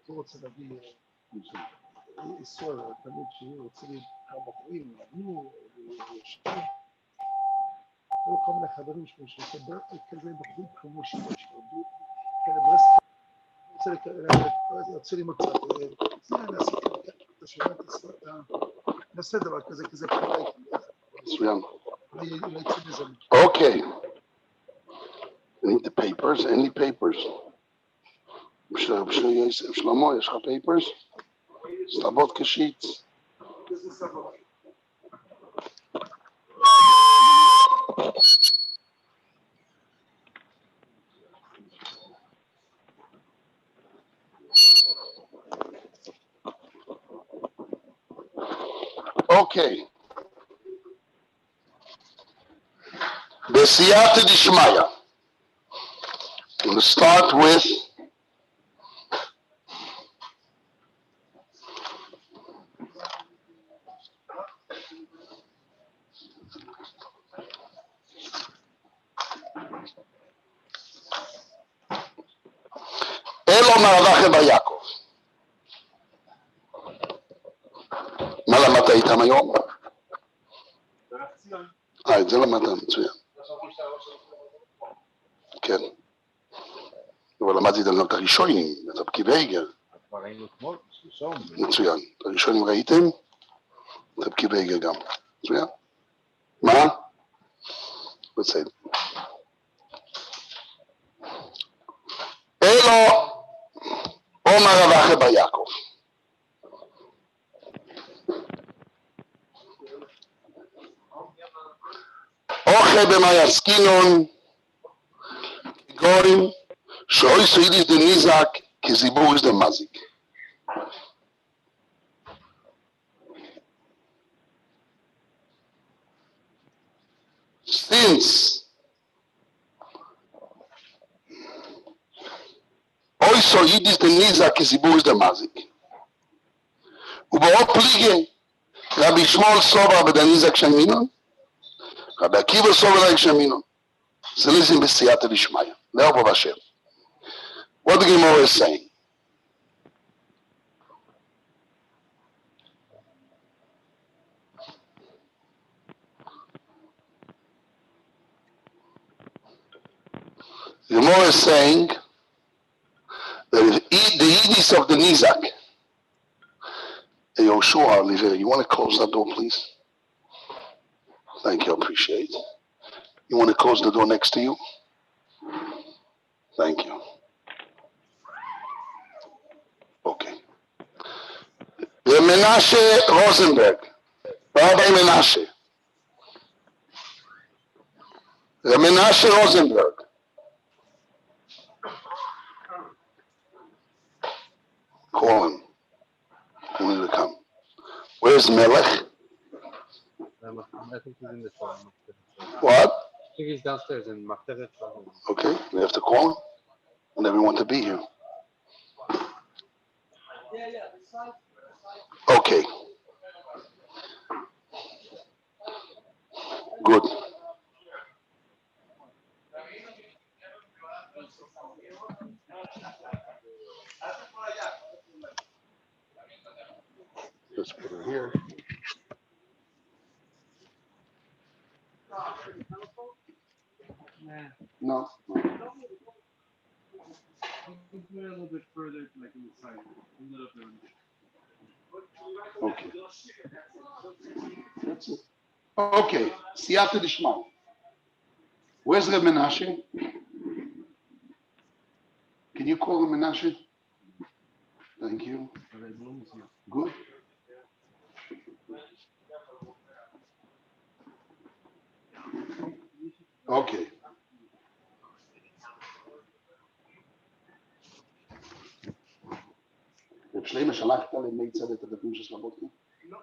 הוא רוצה להביא איסור, תמיד שהוא רוצה כמה בחורים, ענו, היו כל מיני חברים שמסתבר כזה בחורים כמו שיטה שעבדו, כאלה ברסט, רוצה ללמוד קצת, נעשה דבר כזה פרק. מצוין. אוקיי. I need the papers, any papers. שלמה, יש לך papers? סלבות כשיט. אוקיי. בסייעתא דשמיא. I'm going to start with אלו מרבחי בר יעקב. מה למדת איתם היום? את זה למדת מצוין. כן. אבל למדתי את הלנות הראשונים, את הפקיבי היגר. מצוין. את הראשונים ראיתם? את הפקיבי היגר גם. מצוין. מה? בסדר. אלו עומר רבחי בר יעקב. אוכל במה יסקינון, גורים, שאוי סוידיס דה ניזק, כזיבוריס דה מזיק. Since אוי סוידיס דה ניזק, כזיבוריס דה מזיק. ובאו פליגה, רבי שמואל סובר בדה ניזק שמינון, רבי עקיבא סובר דה שמינון. זה ליזם בסייעתא דשמיא. לאו פה בשם. What the Gemara is saying. The Gemara is saying that if the Yidis of the Nizak, hey Yoshua, Oliver, you want to close that door, please? Thank you, I appreciate it. You want to close the door next to you? Thank you. Okay. Menashe Rosenberg. Rabbi Menashe. Menashe Rosenberg. Call him. He needs to come. Where's Melech? I think he's in the phone. What? I think he's downstairs in Meitav. Okay, we have to call him. And everyone to be here. Okay. Good. Just put it here. No. A little bit further, like inside. A little bit. Okay. That's it. Okay. Siyata Dishman. Where's Reb Menashe? Can you call him Menashe? Thank you. Good. Okay. רב שלמה שלחת למי צד את הדפים של סלבודקי? לא,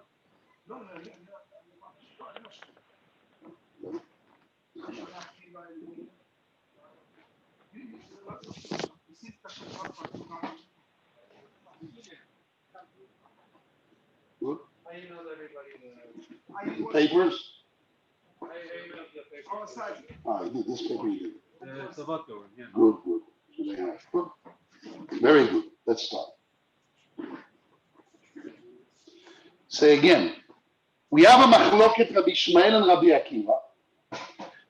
Good. I emailed everybody The papers? I emailed the paper. Ah, you did. This paper you did. Sabato one, yeah. Good, good. Good. Very good. Let's start. Say again. We have a machloket Rabbi Ishmael and Rabbi Akiva.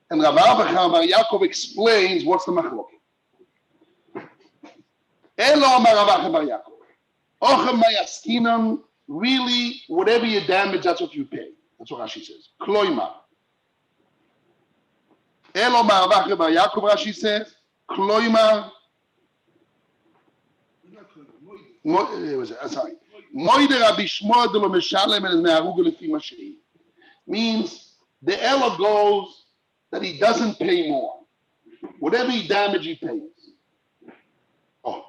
And Rabbi Bar Yaakov explains what's the machloket. Elo Amar Rabbi Bar Yaakov. Ochem mayaskinan, really, whatever you damage, that's what you pay. That's what Rashi says. Kloima. Elo Amar Rabbi Bar Yaakov, Rashi says. Kloima. Sorry. Moide Rabbi Shmuel de lo meshalem and me'aruga lefi mashei. Means the Elo goes that he doesn't pay more. Whatever he damage, he pays. Oh.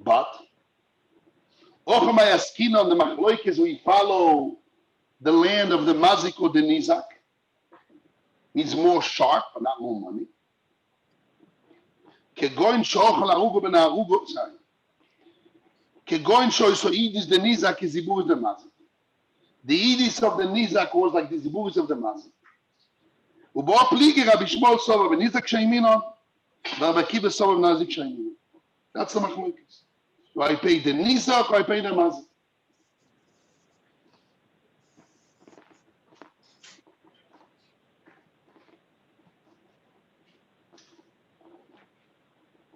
But Ochama Yaskina on the Machloikes, we follow the land of the Mazik or the Nizak. Means more sharp, but not more money. Kegoin shochal arugo ben arugo, sorry. Kegoin shoisoidis the Nizak is Zibur the Mazik. The Idis of the Nizak was like the Ziburis of the Mazik. Ubo pligi Rabbi Shmuel Sova ben Nizak Shaimino, Rabbi Akiva Sova ben Nazik Shaimino. That's the Machloikes. Do I pay the Nizak or I pay the Mazik?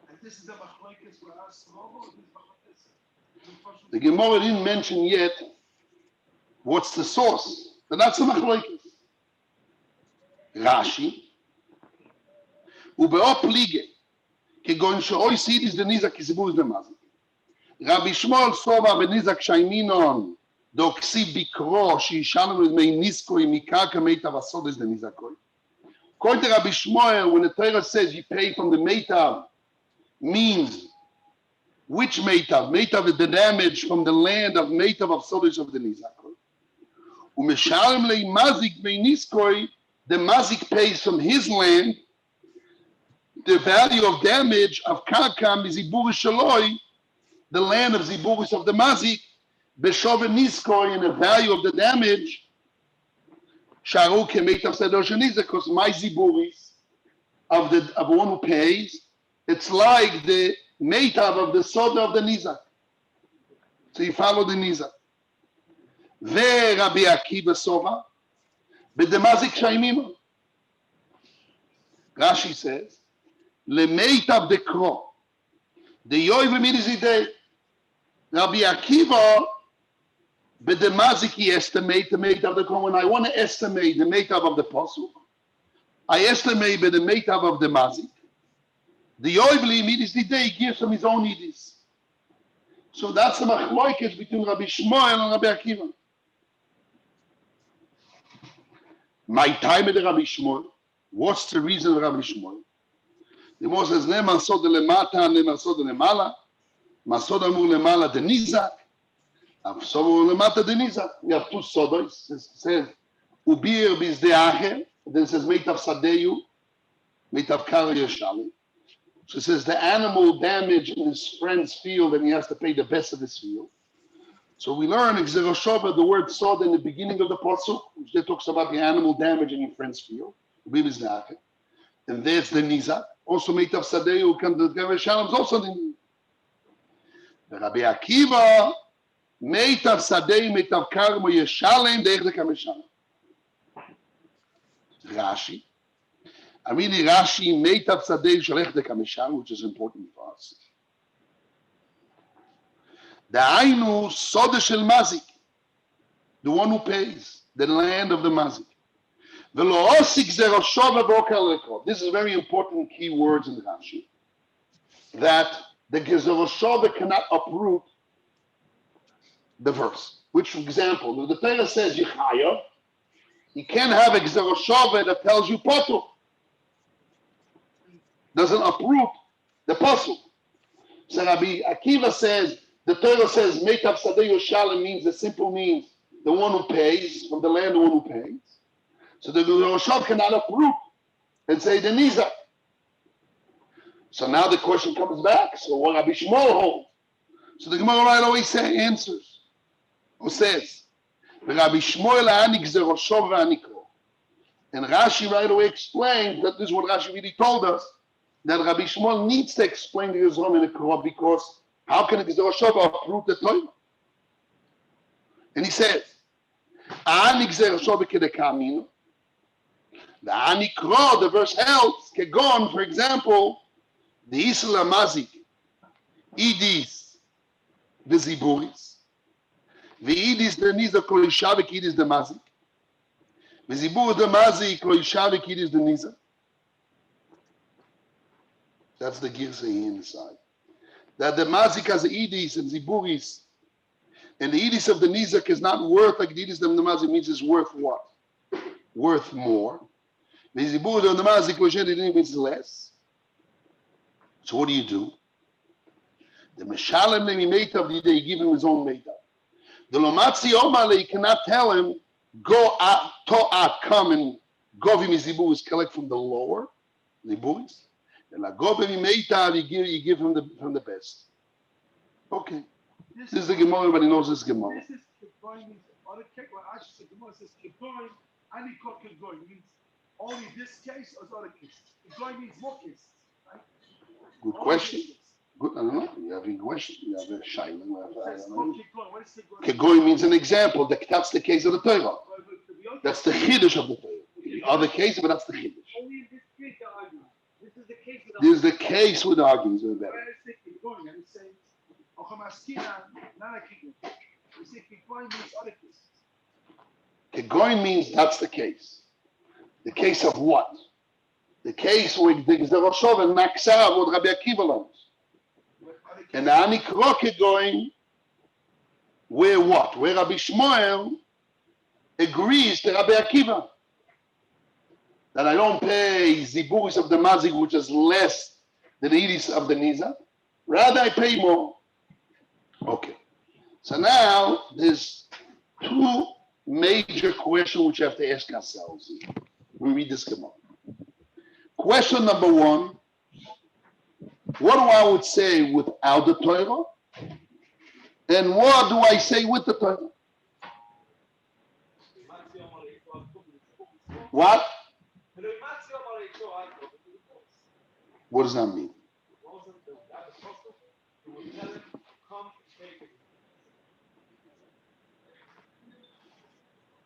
And this is the machloikes for us, or this machloikes? The Gemara didn't mention yet what's the source. But that's the Machloikes. Rashi. Ubeo plige. Kegon she'oi sidis the Nizak kizibur the Mazik. Rabbi Shmuel Sova ben Nizak Shaiminon doksi bikro sheishanu with mei niskoi mikarka Meitav asodis the Nizakoi. According to Rabbi Shmuel, when the Torah says you pay from the Meitav, means which Meitav? Meitav is the damage from the land of Meitav of Sodis of the Nizakoi. Umeshalem lei mazik mei niskoi, the mazik pays from his land the value of damage of Karka mizibur shaloi, the land of Ziburis of the Mazik, Beshove Niskoi, and the value of the damage, Sharu Kemeitav Sedor Sheniza, because my Ziburis of one who pays, it's like the Meitav of the Soda of the Nizak. So you follow the Nizak. Ve Rabbi Akiva Sova, but the Mazik Shaimimo. Rashi says, Le Meitav de Kro. The Yoiv Midizidei. Rabbi Akiva, but the Mazik, he estimate the Meitav of the Kro. When I want to estimate the Meitav of the Pasuk, I estimate by the Meitav of the Mazik. The Yoiv Midizidei gives him his own Idis. So that's the Machloikes between Rabbi Shmuel and Rabbi Akiva. My time with Rabbi Shmuel, what's the reason of Rabbi Shmuel? The Moshe says, Neman Sod Lemata, Neman Sod Lemala, Masod Amur Lemala de Nizak, Sod Lemata de Nizak. We have two Sodos. It says, Ubir Biz de Acher, then it says, Meitav Sadeyu, Meitav Kara Yeshali. So it says, the animal damage in his friend's field, and he has to pay the best of his field. So we learn in Xeroshova the word Sod in the beginning of the Pasuk, which there talks about the animal damage in your friend's field. Ubir Biz de Acher. And there's the Nizak. Also, Meitav Sadeu, who comes to the Shalom, is also the Nizak. The Rabbi Akiva, Meitav sadei, meitav karmo yeshalem deichle kameshalem. Rashi. I mean, Rashi, Meitav sadei shalech kameshalem, which is important for us. Da'ainu soda shel mazik, the one who pays, the land of the mazik. This is very important key words in Rashi. That the Gezerah cannot uproot the verse. Which, for example, if the Torah says Yichaya, you can't have a Gezerah that tells you Potu. Doesn't uproot the Pasuk. So Rabbi Akiva says, the Torah says Meitav Sadeh Yoshalem means the simple means the one who pays, from the land the one who pays. So the Rosh cannot uproot and say the Nizak. So now the question comes back. So what Rabbi Shmuel holds? So the Gemara right away answers. Who says, Rabbi Shmuel ha'anik ze Rosho v'anikro. And Rashi right away explained that this is what Rashi really told us, that Rabbi Shmuel needs to explain the Yisrael in the Korah, because how can a Rosho uproot the Torah? And he says, ha'anik ze Rosho v'kedekamino. The Anikro, the verse helps, Kegon, for example, the Isla Mazik, Idis, the Ziburis, the Idis, the Niza, Kolishavik, Idis, the Mazik, the Zibur, the Mazik, Kolishavik, Idis, the Niza. That's the Girsei inside. That the Mazik has the Idis and Ziburis, and the Idis of the Nizak is not worth like the Idis of the Mazik, means it's worth what? Worth more. The Zibur of the Mazik means less. So what do? The Meshalem Nemi Meitav, you give him his own Meitav. The Lomatzi Omale, you cannot tell him, go out, come and go vim Ziburis, collect from the lower Ziburis. And la go vim Meitav, you give him from the best. Okay. This is the Gemara, everybody knows this Gemara. This is Kegoin means other case. Well, actually, the Gemara says Kegoin, Anikot Kegoin means only this case or other cases. Kegoin means more cases, right? Good question. Good, I don't know. You have a question. You have a shayla. Kegoin means an example. That's the case of the Torah. That's the chiddush of the Torah. The other case, but that's the chiddush. Only in this case they're arguing. This is the case with This is the case with arguments. When I say Kegoin, I'm saying Ochamaskina, not a Kegoin. We say Kegoin means other cases. Kegoin means that's the case. The case of what? The case where the Roshov and Maksav, what Rabbi Akiva learns. And the Anikro Kegoin, where what? Where Rabbi Shmuel agrees to Rabbi Akiva. That I don't pay Ziburis of the Mazik, which is less than the Idis of the Niza. Rather, I pay more. Okay. So now, there's two major questions which we have to ask ourselves. We read this Gemara. Question number one, what do I would say without the Torah? And what do I say with the Torah? What? What does that mean?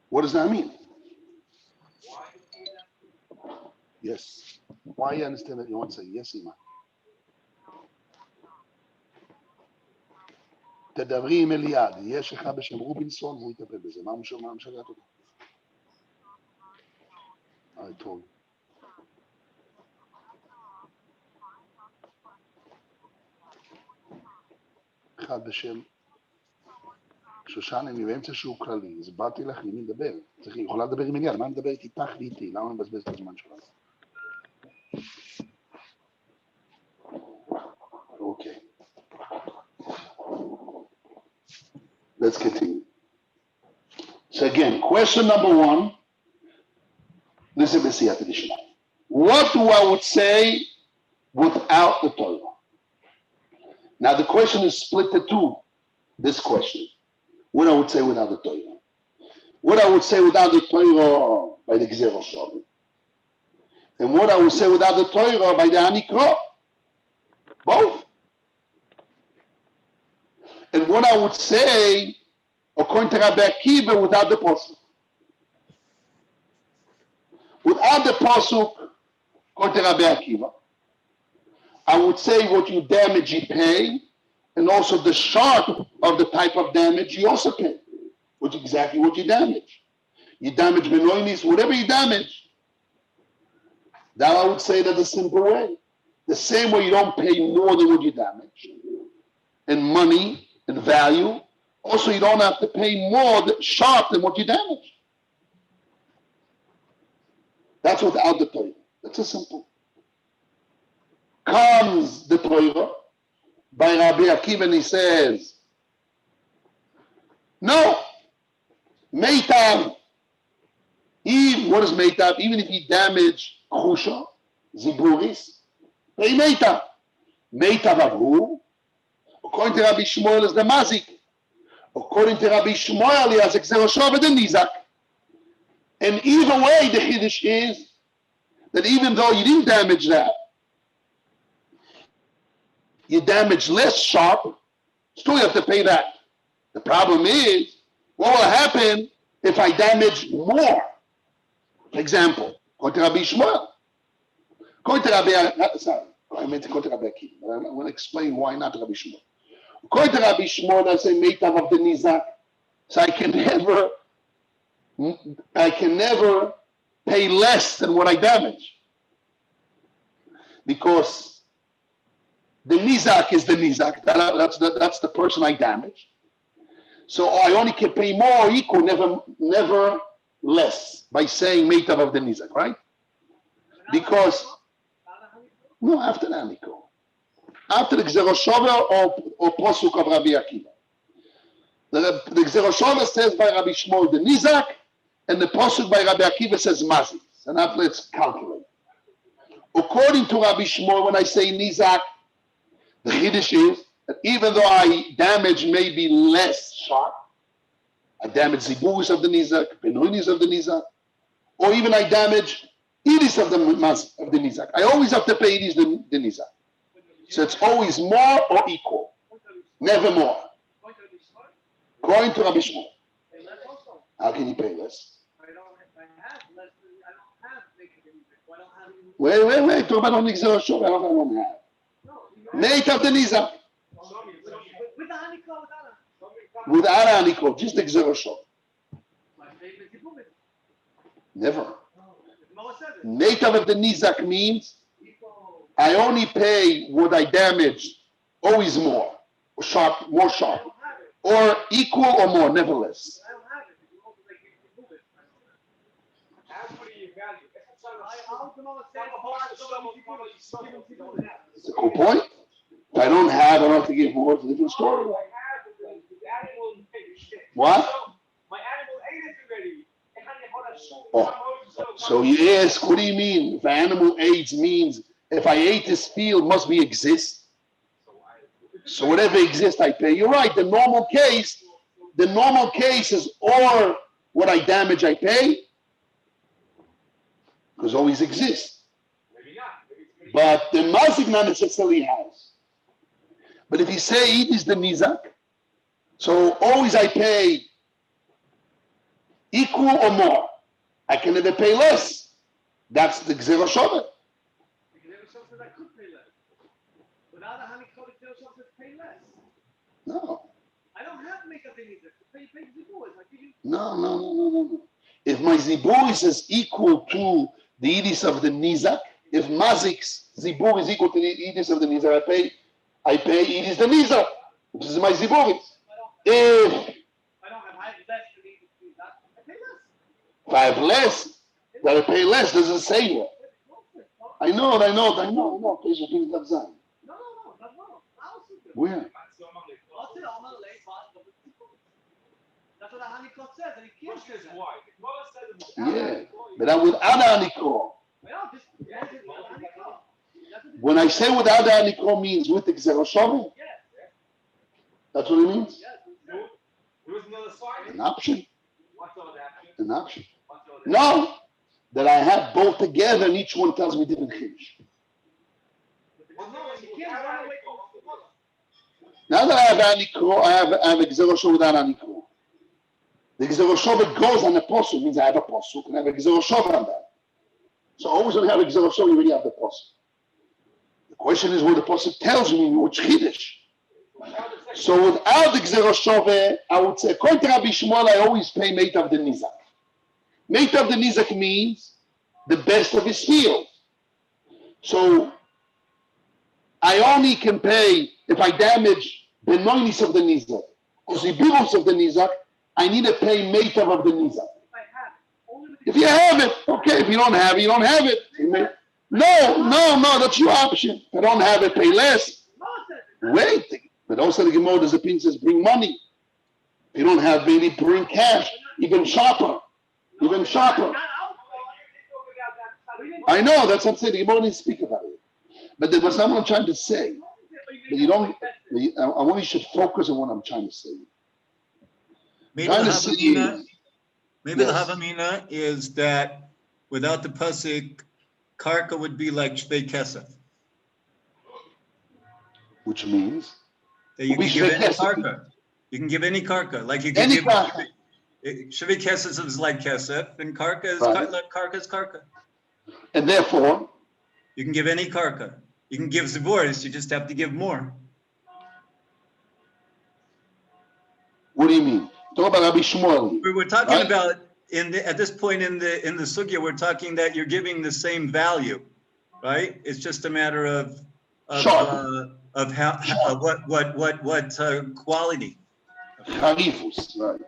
What does that mean? Yes. Why you understand that you want to say yes, Ima? תדברי עם אליעד, יש אחד בשם רובינסון והוא יטפל בזה. מה משגעת אותו? I told you. אחד בשם שושן, אני באמצע שהוא כללי, אז באתי לך למי לדבר. היא יכולה לדבר עם אליעד, מה אני מדברת איתך ואיתי? למה אני מבזבז את הזמן שלנו? Okay. Let's continue. So again, question number one. Listen to the addition. What do I would say without the Torah? Now the question is split to two. This question. What I would say without the Torah. What I would say without the Torah by the Gezerah Shabbat. And what I would say without the Torah by the Anikra. Both. and what I would say, according to Rabbi Akiva, without the pasuk. Without the pasuk, according to Rabbi Akiva, I would say what you damage, you pay, and also the sharp of the type of damage, you also pay, which is exactly what you damage. You damage benoinis, whatever you damage. That I would say that the simple way. The same way you don't pay more than what you damage, in money and value. Also, you don't have to pay more sharp than what you damage. That's without the Torah. That's a simple. Comes the Torah by Rabbi Akiva and he says, no, Meitav. What is Meitav? Even if you damage Chusha, Ziburis, pay Meitav. Meitav of who? According to Rabbi Shmuel is the Mazik. According to Rabbi Shmuel, he has Exeroshav and Nizak. And either way, the Chiddush is that even though you didn't damage that, you damage less sharp, still you have to pay that. The problem is, what will happen if I damage more? For example, according to Rabbi Shmuel, according to Rabbi, I meant to go to Rabbi Akiva, but I'm going to explain why not Rabbi Shmuel. According to Rabbi Shmuel, I say Meitav of the Nizak, so I can never pay less than what I damage. Because the Nizak is the Nizak, that's the person I damage. So I only can pay more or equal, never less, by saying Meitav of the Nizak, right? Because, no, after the Aniko. After the Gzeroshover or Posuk of Rabbi Akiva. The Gzeroshover says by Rabbi Shmuel the Nizak, and the Posuk by Rabbi Akiva says Mazik. And now let's calculate. According to Rabbi Shmuel, when I say Nizak, the Chiddush is that even though I damage maybe less sharp, I damage Ziburis of the Nizak, Benoinis of the Nizak, or even I damage Idis of the Nizak. I always have to pay Idis the Nizak. So it's always more or equal, never more. According to Rabbi Shmuel. How can you pay less? Wait. Talk about only Xer Shor. I don't have. Meitav the Nizak. Without Aniko, just the Xer Shor. Never. Meitav of the Nizak means I only pay what I damaged, always more sharp, or equal or more, never less. It's a cool point. If I don't have to give more. It's a different story. What? Oh, so you ask, what do you mean? If an animal aids means if I ate this field, must be exist. So whatever exists, I pay. You're right. The normal case is or what I damage, I pay, because always exists. But the mazik not necessarily has. But if you say it is the nizak, so always I pay equal or more. I can never pay less. That's the Gzera Shovet. No. I don't have to make up any of this. Pay ziburis. No. If my ziburis is equal to the idis of the nizak, if mazik's zibur is equal to the idis of the nizak, I pay idis the nizak, which is my ziburis. If I have less, that I pay less, doesn't say that. I know. Patient not Zion. No, not wrong. Where? That's what the Hanikot says, and he can't say that. Yeah, but I'm without Hanikot. When I say without the Hanikot means with the Gzera Shovet? Yes. That's what it means? Yes. An option. An option. No, that I have both together and each one tells me different things. Now that I have Anikro, I have a Gzerosho without Anikro. The Gzerosho goes on the posuk, means I have a posuk, and I have a Gzerosho on that. So always when you have a Gzerosho, you already have the posuk. The question is what the posuk tells me, which Chiddush. So without the Gzerosho, I would say, according to Rabbi Shmuel, I always pay Meitav the Nizak. Meitav the Nizak means the best of his field. So I only can pay if I damage the noinis of the Nizak or the bilus of the Nizak. I need to pay Meitav of the Nizak. If you have it, okay. If you don't have it, you don't have it. No, that's your option. If I don't have it, pay less. Wait. But also the Gemara, there's a opinion says bring money. If you don't have it, bring cash. Even sharper. I know, that's what I'm saying. The Gemara didn't speak about it. But that's not what I'm trying to say. But you don't, I want you should focus on what I'm trying to say. Maybe the Havamina is that without the pasuk, karka would be like shvei kesef. Which means? That you can give any karka. You can give any karka. Like you can give shvei kesef is like kesef, and karka is karka. And therefore? You can give any karka. You can give ziboris, you just have to give more. What do you mean? Talk about Rabbi Shmuel. We're talking about at this point in the Sugia, we're talking that you're giving the same value, right? It's just a matter of how what quality. Harifus, right?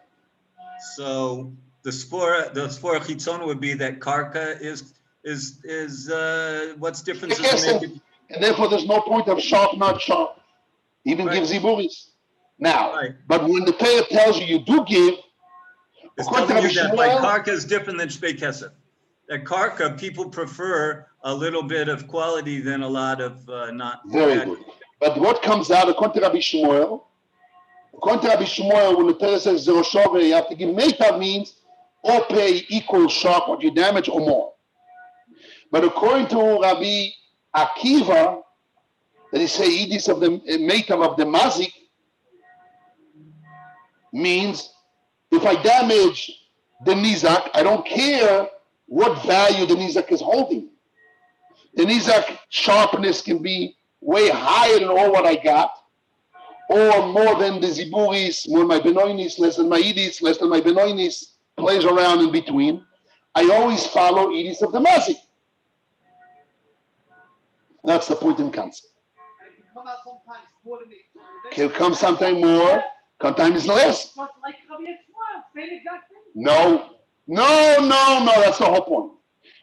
So the spora chitzon would be that karka is what's difference is making. And therefore there's no point of sharp, not sharp. Even give ziburis. Now, but when the Torah tells you do give, it's telling you that like karka is different than shvei kesef. That karka, people prefer a little bit of quality than a lot of not. Very good. But what comes out, according to Rabbi Shmuel, when the Torah says zeroshove, you have to give meitav means or pay equal sharp what you damage or more. But according to Rabbi Akiva, that he say idis of the meitav of the mazik means if I damage the nizak, I don't care what value the nizak is holding. The nizak sharpness can be way higher than all what I got, or more than the ziburis, more my benoinis, less than my idis, less than my benoinis, plays around in between. I always follow idis of the mazik. That's the point in concept. Can come sometime more, sometimes less. No, that's the whole point.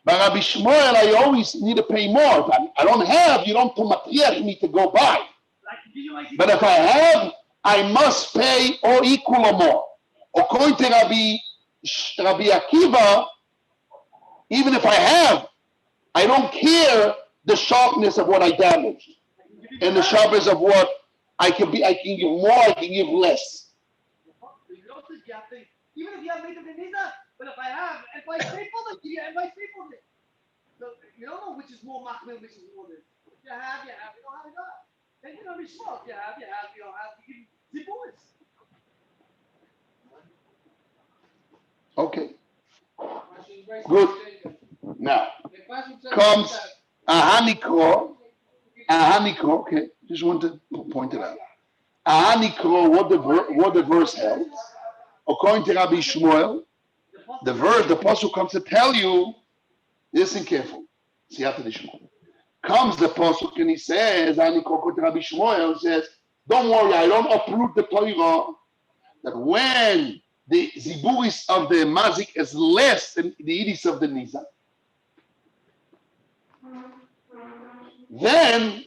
By Rabbi Shmuel, I always need to pay more. If I don't have, you don't matriach me to go buy. But if I have, I must pay or equal or more. According to Rabbi Akiva, even if I have, I don't care the sharpness of what I damaged and the sharpness of what I can give more, I can give less. Even if you have Meitav the Nizak, but if I staple it, and I staple it. So you don't know which is more machmir, which is more this. If you have, you don't have, you don't. Then you don't be smart. If you have, you don't have, you give ziburis. Okay. Good. Now comes a hanikro. Okay, just want to point it out. A hanikro, what the verse held. According to Rabbi Shmuel, the pasuk comes to tell you, listen careful. See after the Shmuel. Comes the pasuk and he says, according to Rabbi Shmuel, says, don't worry, I don't uproot the Torah, that when the ziburis of the mazik is less than the idis of the nizak, then,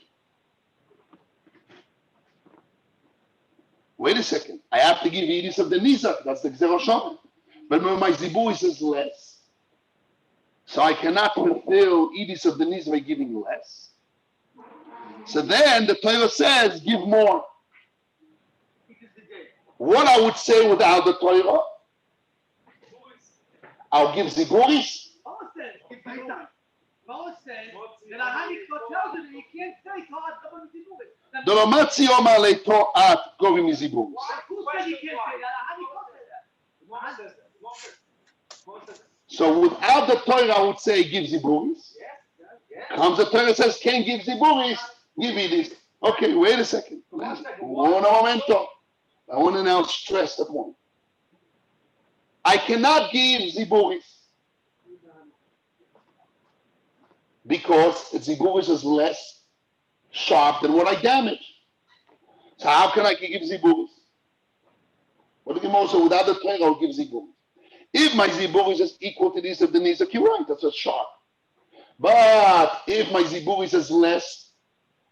wait a second, I have to give idis of the nizak, that's the Gzeroshavim. But when my ziburis is less, so I cannot fulfill idis of the nizak by giving less. So then the Torah says, give more. What I would say without the Torah, I'll give ziburis. Noah said that a hanikro tells you that you can't say God double ziburis. The Lomatzi Omar Leito at Govim Ziburis. Who said you can't say that? How do you say that? So without the Torah, I would say give Ziburis. Comes the Torah says can't give Ziburis, give me this. Okay, wait a second. Un momento. I want to now stress the point. I cannot give Ziburis because Ziburis is less sharp than what I damage. So how can I give Ziburis? What do you mean? So without the Torah, I'll give Ziburis. If my Ziburis is equal to this of the Nizak, you're right, that's a sharp. But if my Ziburis is less,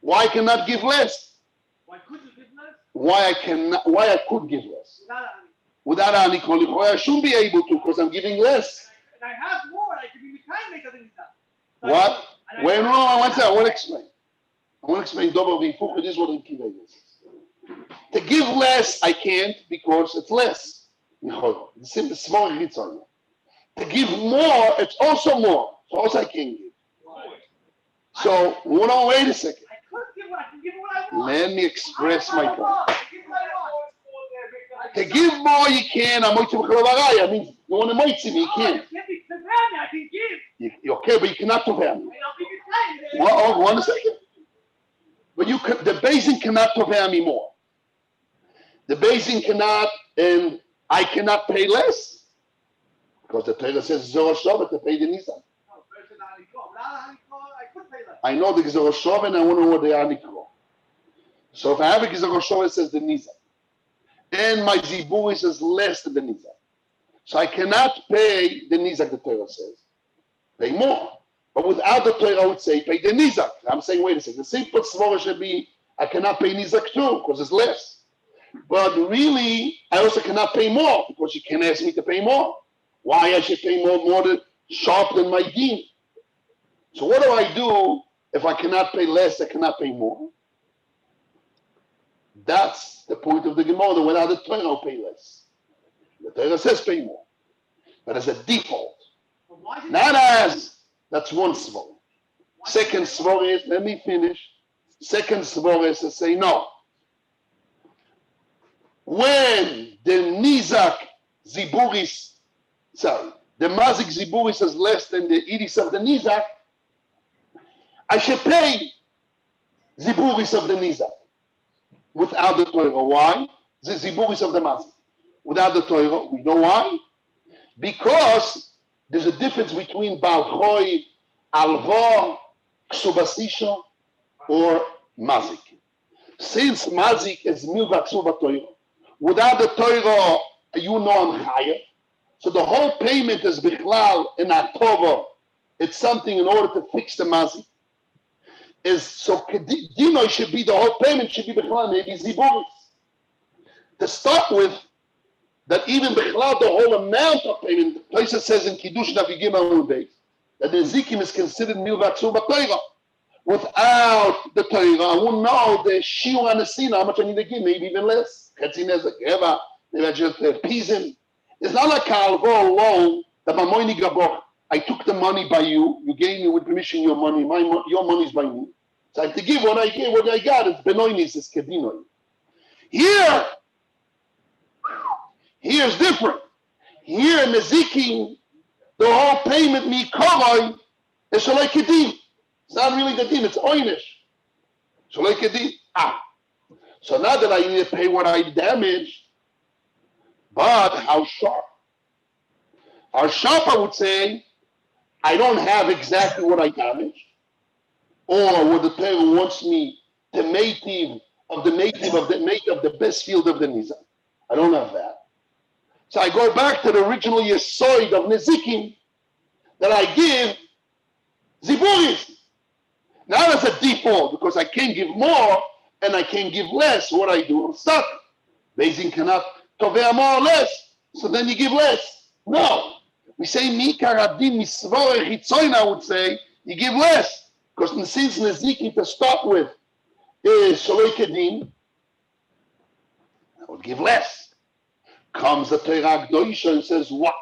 why cannot give less? Why could you give less? Why I could give less? Without Anikol, I shouldn't be able to because I'm giving less. And I have more, I could be kind make other stuff. What? Wait, no, I want to explain. I want to explain double before this is what I'm giving is. To give less, I can't because it's less. To give more, it's also more. So also I can't give. So, wait a second. I could give what I can give what I want. Let me express my point. I give what I want. To give more, you can. I mean, you want to moitzi me, you can. I can't be I can give. Okay, but you cannot to them. I'll give you time. Well, 1 second. But you could, the Beis cannot pay me more. The Beis cannot, and I cannot pay less. Because the Torah says Rosh to pay the Nisan. I know the Rosh and I want to know what the Anikro. So if I have a Rosh it says the Nisan. And my Ziburis is less than the Nizak. So I cannot pay the Nizak, the Torah says. Pay more. But without the Torah, I would say pay the Nizak. I'm saying, wait a second. The simple svara should be, I cannot pay Nizak too, because it's less. But really, I also cannot pay more, because you can't ask me to pay more. Why I should pay more than sharp than my deen? So what do I do if I cannot pay less, I cannot pay more? That's the point of the Gemara. Without the Torah, I'll pay less. The Torah says pay more. But as a default. Not as, that's one svara. Second svara is, let me finish. Second svara is to say no. When the Nizak Ziburis, the Mazik Ziburis is less than the Idis of the Nizak, I should pay Ziburis of the Nizak. Without the Torah. Why? The Ziburis of the Mazik. Without the Torah. We know why? Because there's a difference between Balchoi, Alvo, Ksubasisha, or Mazik. Since Mazik is Milva Ksuba Torah, without the Torah, you know I'm higher. So the whole payment is Bichlal in Atova. It's something in order to fix the Mazik. Is so Dino should be the whole payment should be Bichlal, maybe Ziburis. To start with, that even Bichlal, the whole amount of payment, the place it says in Kiddush Navigim Amud that the Zikim is considered Milva Ksuba Torah. Without the Torah, I won't know the Shiur Anasina, how much I need to give, maybe even less. Maybe I just appease him. It's not like I'll go alone, that my money gabor. I took the money by you, you gave me with permission your money, your money is by me. So I have to give what I got, it's Benoinis, it's Kedinoi. Here's different. Here in the Zikim, the whole payment me kavai is Shalai Kedim. It's not really the din, it's oinish. Shalai Kedim. So now that I need to pay what I damaged, but how sharp? How sharp I would say, I don't have exactly what I damaged, or what the Torah wants me to Meitav of the best field of the Nizak. I don't have that. So I go back to the original Yesoid of Nezikim that I give Ziburis. Not as a default, because I can't give more and I can't give less. What I do, I'm stuck. Beis cannot tovea more or less. So then you give less. No. We say Mikar Adin Misvor Chitzoin, I would say, you give less. Because since Nezikim to start with is Shaloi Kedim, I would give less. Comes the Torah Gdosha and says, what?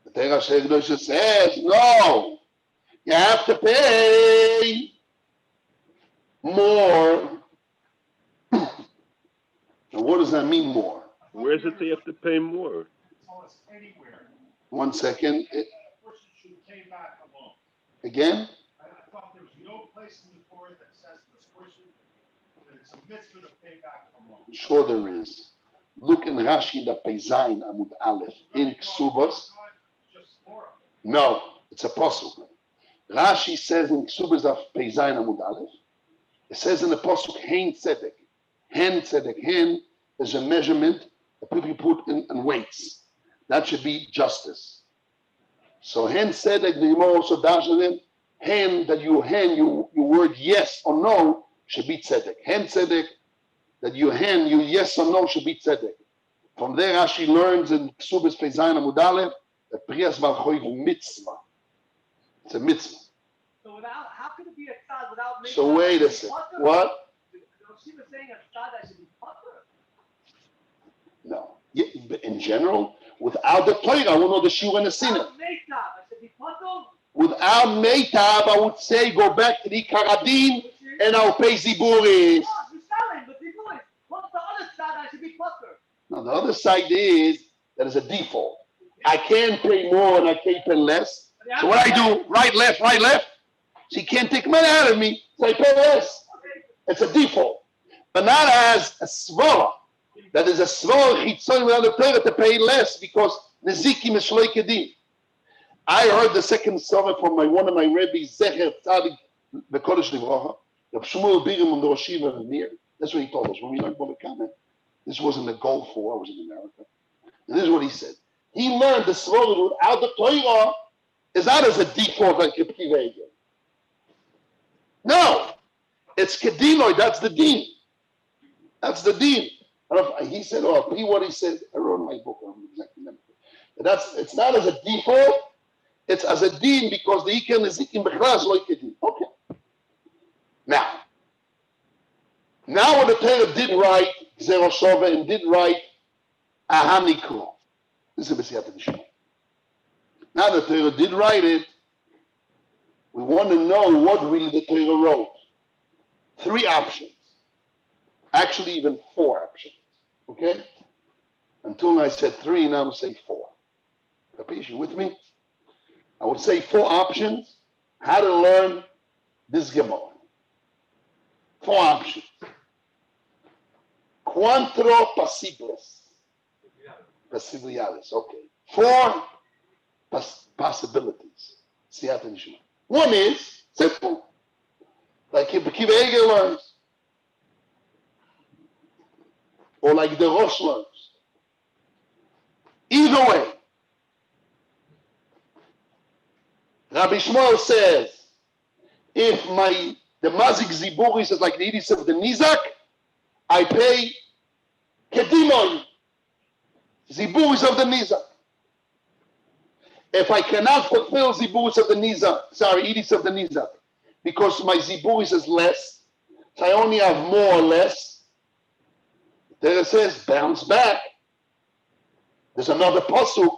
The Torah Gdosha says, no. You have to pay more And what does that mean more? Where is it they have to pay more? Almost anywhere. 1 second. A person should pay back a loan. Again? I thought there was no place in the Torah that says this person, that it's a mitzvah to pay back a loan. Sure there is. Look in Rashi, the Peizayin Amud Aleph, in Ksubas. Just more. No, it's a pasuk. Rashi says in Ksubas of Peizayin Amud Aleph, it says in the pasuk, Hein Tzedek. Hen Tzedek. Hen is a measurement that people put in weights. That should be justice. So Hen Tzedek, the Gemara also dashes in, Hen, that you word yes or no, should be Tzedek. Hen Tzedek, that you yes or no should be tzedek. From there, Rashi learns in Ksubas Peizayin Amud Aleph that Priyas Valchoy is mitzvah. It's a mitzvah. So without, how could it be a tzad without making? So wait a second. What? She was saying a tzad that should be putter. No. Yeah, but in general, without the Torah, I won't know the shiur and the sinner. Meitav, I should be putter. Without Meitav, I would say go back to the Karadim and I'll pay Ziburis. What's the other side I should be putter? Now, the other side is that is a default. I can't pay more and I can't pay less. So what I do, right, left. So you can't take money out of me, so I pay less. It's a default. But not as a svara. That is a svara chitzon without the Torah to pay less because nezikim is shloi kedim. I heard the second svara from one of my rabbis, Zecher Tzadik B'Kodesh Livrocha, Reb Shmuel Biyun on the Yeshiva near. That's what he told us when we learned about the comment. This wasn't the Gulf War, I was in America. And this is what he said. He learned the svara without the Torah is not as a default like Kippur Vega. No, it's kedinoi. That's the deen. That's the deen. He said, "Oh, see what he said." I wrote in my book. I don't exactly remember. It's not as a default. It's as a deen because the iker nezikim bechlas loy kedin. Okay. Now when the Torah did write Zero Shova and did write Ahanikro, this is B'siyat Nishma. Now the Torah did write it. We want to know what really the Torah wrote. 3 options. Actually, even 4 options. Okay? Until I said 3, now I'm saying 4. Capish, you with me? I would say 4 options. How to learn this Gemara. 4 options. Quantro passibles. Passibiliales. Okay. 4 possibilities. Siyat Nishma. One is simple, like Kiva Eger learns, or like the Rosh learns. Either way, Rabbi Shmuel says, if the Mazik Ziburis is like the Idis of the Nizak, I pay Kedimon, Ziburis of the Nizak. If I cannot fulfill Ziburis of the Nizak, Idis of the Nizak, because my Ziburis is less, so I only have more or less, there it says, bounce back. There's another pasuk,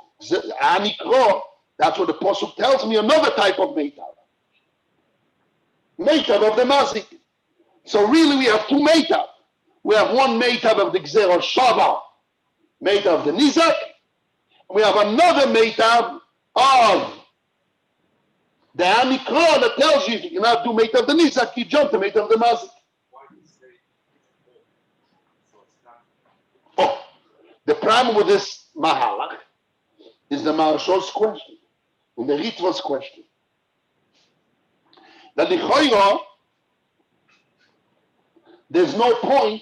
Anikro, that's what the pasuk tells me, another type of Meitav. Meitav of the Mazik. So really we have 2 Meitav. We have one Meitav of the Gzera Shava, Meitav of the Nizak. We have another Meitav of the Anikro that tells you if you cannot do Meitav of the Nizak, you jump to Meitav of the Mazik. Oh, the problem with this Mahalach is the Maharshal's question and the Ritva's question. That the Choyra, there's no point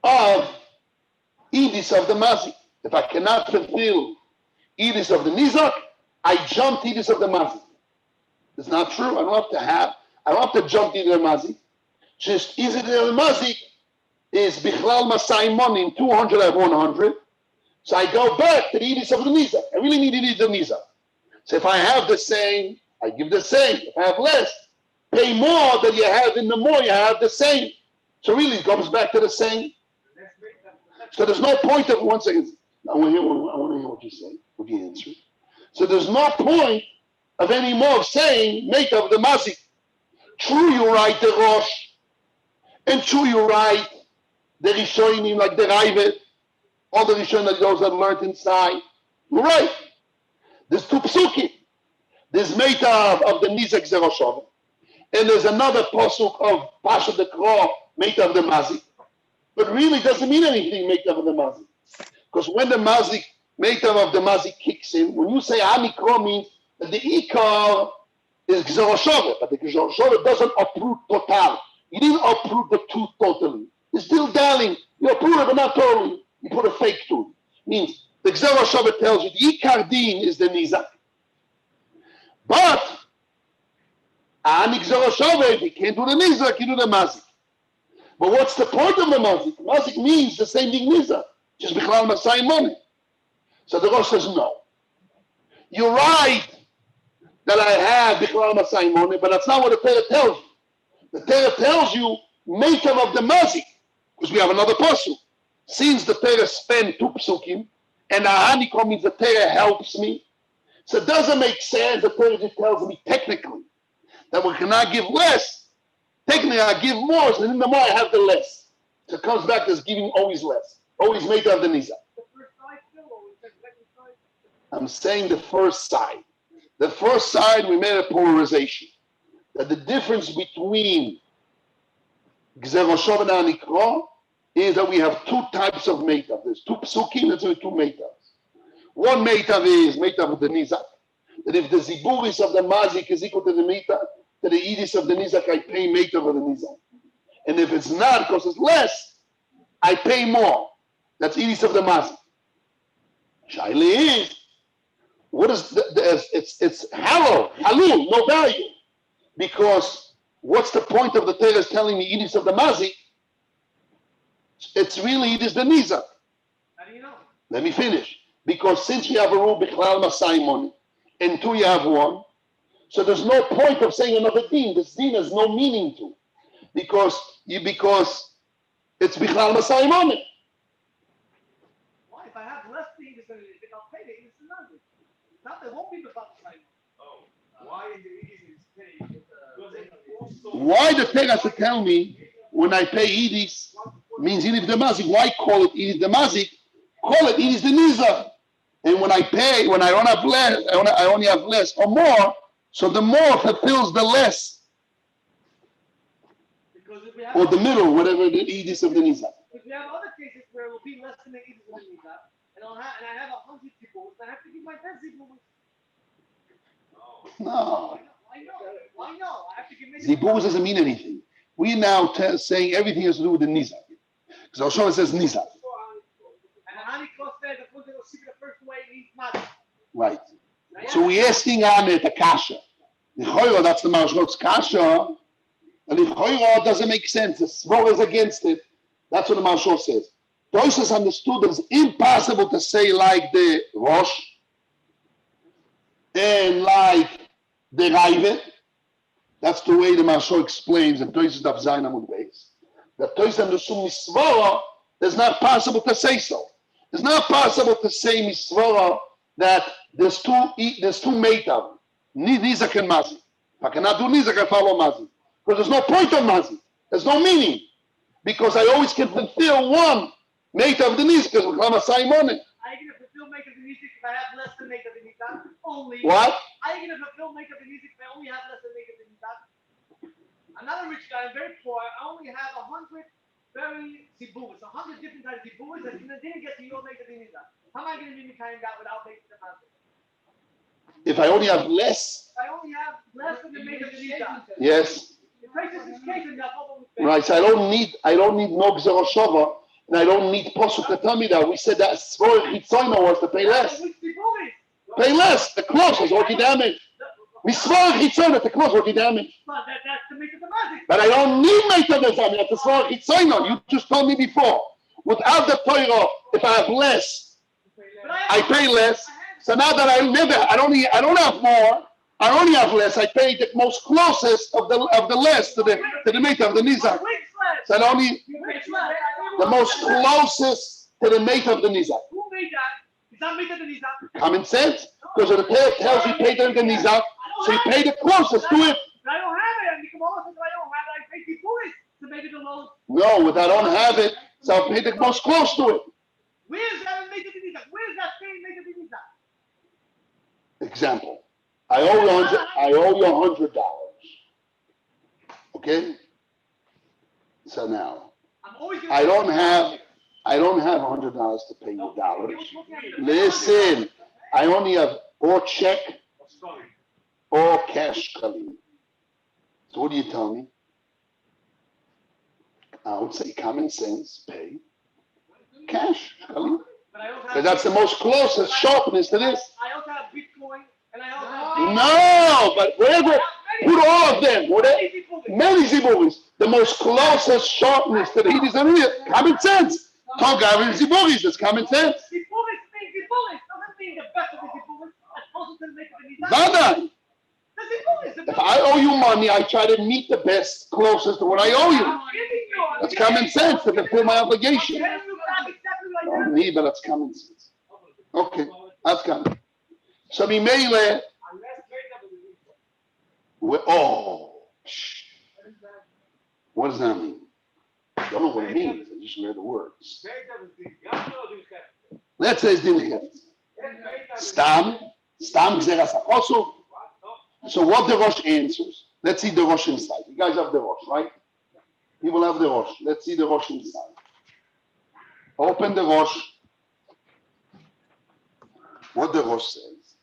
of Idis of the Mazik. If I cannot fulfill Idis of the Nizak, I jump to Idis of the Mazik. It's not true. I don't have to jump to Idis of the Mazik. Just Idis of the Mazik is Bichlal Masai money in 200, I have 100. So I go back to the Idis of the Nizak. I really need Idis of the Nizak. So if I have the same, I give the same. If I have less, pay more than you have in the more you have the same. So really it comes back to the same. So there's no point of 1 second. I want to hear what you say, what you answer. So there's no point of any more of saying Meitav the Mazik. True, you write the Rosh, and true, you write the Rishonim, like the Rabbi, all the Rishonim that those that learned inside. You're right. There's two psukim. There's Meitav of the Nizak Zeroshov, and there's another pasuk of Pasha the Kro, Meitav of the Mazik. But really it doesn't mean anything, Meitav of the Mazik. Because when the Mazik, Meitav of the Mazik kicks in, when you say Amikro means that the Ikar is Zeroshov, but the Zeroshov doesn't uproot total. You didn't uproot the truth totally. It's still darling. You uproot it, but not totally. You put a fake truth. Means the Zeroshov tells you the Ikar Din is the Nizak. But Anik Zeroshov, you can't do the Nizak, you do the Mazik. But what's the point of the Mazik? Mazik means the same thing Nizak, just Bichlal Masai money. So the Rosh says no. You're right that I have Bichlal Masai money, but that's not what the Torah tells you. The Torah tells you Meitav of the Mazik, because we have another pasuk. Since the Torah spent two psukim, and Ahanikom means the Torah helps me, so it doesn't make sense. The Torah just tells me technically that we cannot give less. Technically, I give more, so then the more I have, the less. So it comes back to giving always less. Always Meitav of the Nizak. I'm saying the first side. The first side, we made a polarization. That the difference between Gzeroshov and Anikro is that we have two types of Meitav. There's two psukim, there's two Meitavs. One Meitav is Meitav of the Nizak. That if the Ziburis of the Mazik is equal to the Meitav, to the Edis of the Nizak, I pay Meitav of the Nizak. And if it's not, because it's less, I pay more. That's Edis of the Mazik. Shaili is, what is it's halal, no value. Because what's the point of the Torah telling me Edis of the Mazik? It's really Edis the Nizak. How do you know? Let me finish. Because since we have a rule Bichlal Masai money, and two you have one, so there's no point of saying another din. This din has no meaning to, because it's Bichlal Masai money. Why? If I have less things, then I'll pay it. It's another. Not there won't be the Masai. Oh, why is it easy to pay? Why the Torah has to tell me when I pay Edis means Edis the Mazik? Why call it Edis the Mazik? Call it Edis the Nizak. And when I pay, when I don't have less, I only have less or more. So the more fulfills the less, or the middle, whatever the Edis of the Nizak. If we have other cases where it will be less than the Edis of the Nizak, and I have 100 people, I have to give my 10 people. No. Why no? I have to give my Zibuz doesn't mean anything. We now saying everything has to do with the Nizak. Because Rosh says Nizak. And Hani Kos said the first way means Mazik. Right. So we're asking on it a kasha. L'choira, that's the Marshot's kasha. And l'choira doesn't make sense. The Svor is against it. That's what the Marshot says. Tosus understood that it's impossible to say like the Rosh and like the Rabbi. That's the way the Marshot explains in Tosus Daf Zayin Amud Beis. That Tosus understood Misvora, it's not possible to say so. It's not possible to say Misvora that there's two Meitav, Nizak and Mazik. If I cannot do Nizak, I follow Mazik. Because there's no point on Mazik. There's no meaning. Because I always can fulfill one Meitav of the Nizak, because we're Masai money. I can fulfill Meitav the Nizak if I have less than Meitav the Nizak. Only. What? I can fulfill Meitav the Nizak if I only have less than Meitav the Nizak. I'm not a rich guy, I'm very poor. I only have 100 very zibuas, 100 different types of zibuas, and I didn't get to your Meitav the Nizak. How am I going to be Mikayim God without Meitav the Mazik? If I only have less. I only have less than the Meitav the Nizak. Yes. Right, so I don't need no Gzeroshova, and I don't need Posuk to tell me that. We said that Svor Chitzoyna was to pay less. Pay less. The close was already damaged. Misvor Chitzoyna, the close already damaged. But I don't need Meitav the Nizak. That's the Svor Chitzoyna. You just told me before. Without the Torah, if I have less, I pay less. So now that I don't have more. I only have less. I pay the most closest of the less to the Meitav of the Nizak. So I only the most closest to the Meitav of the Nizak. Who made that? It's not Meitav the Nizak. Common sense, because the Torah tells you pay them the Nizak, so you pay the closest to it. But I don't have it. And the Kabbalah says I don't have it. I pay people to make it the lowest. No, if I don't have it, So I'll pay the most close to it. Where's that Meitav Nizak? Where's that same Meitav Nizak? Example. I owe you $100. Okay? So now, I'm always gonna I don't have $100 to pay you dollars. Listen, I only have or check or cash coming. So what do you tell me? I would say common sense, pay cash. Because that's the most closest sharpness to this. I also have Bitcoin and I also have No, but whatever, put all of them, whatever, many ziburis, the most closest sharpness to the heat is common sense. Talk about ziburis, that's common sense. Ziburis means ziburis, doesn't mean the best of the ziburis. As opposed to make the Vada. The ziburis. If I owe you money, I try to meet the best, closest to what I owe you. That's common sense to fulfill my obligation. Not me, but that's common sense. Okay, that's common. So Mimele, what does that mean? I don't know what it means. I just read the words. Let's say it's din Stam gzeras hachosu. So what the Rosh answers? Let's see the Rosh inside. You guys have the Rosh, right? People have the Rosh. Let's see the Rosh inside. Open the Rosh. What the Rosh says?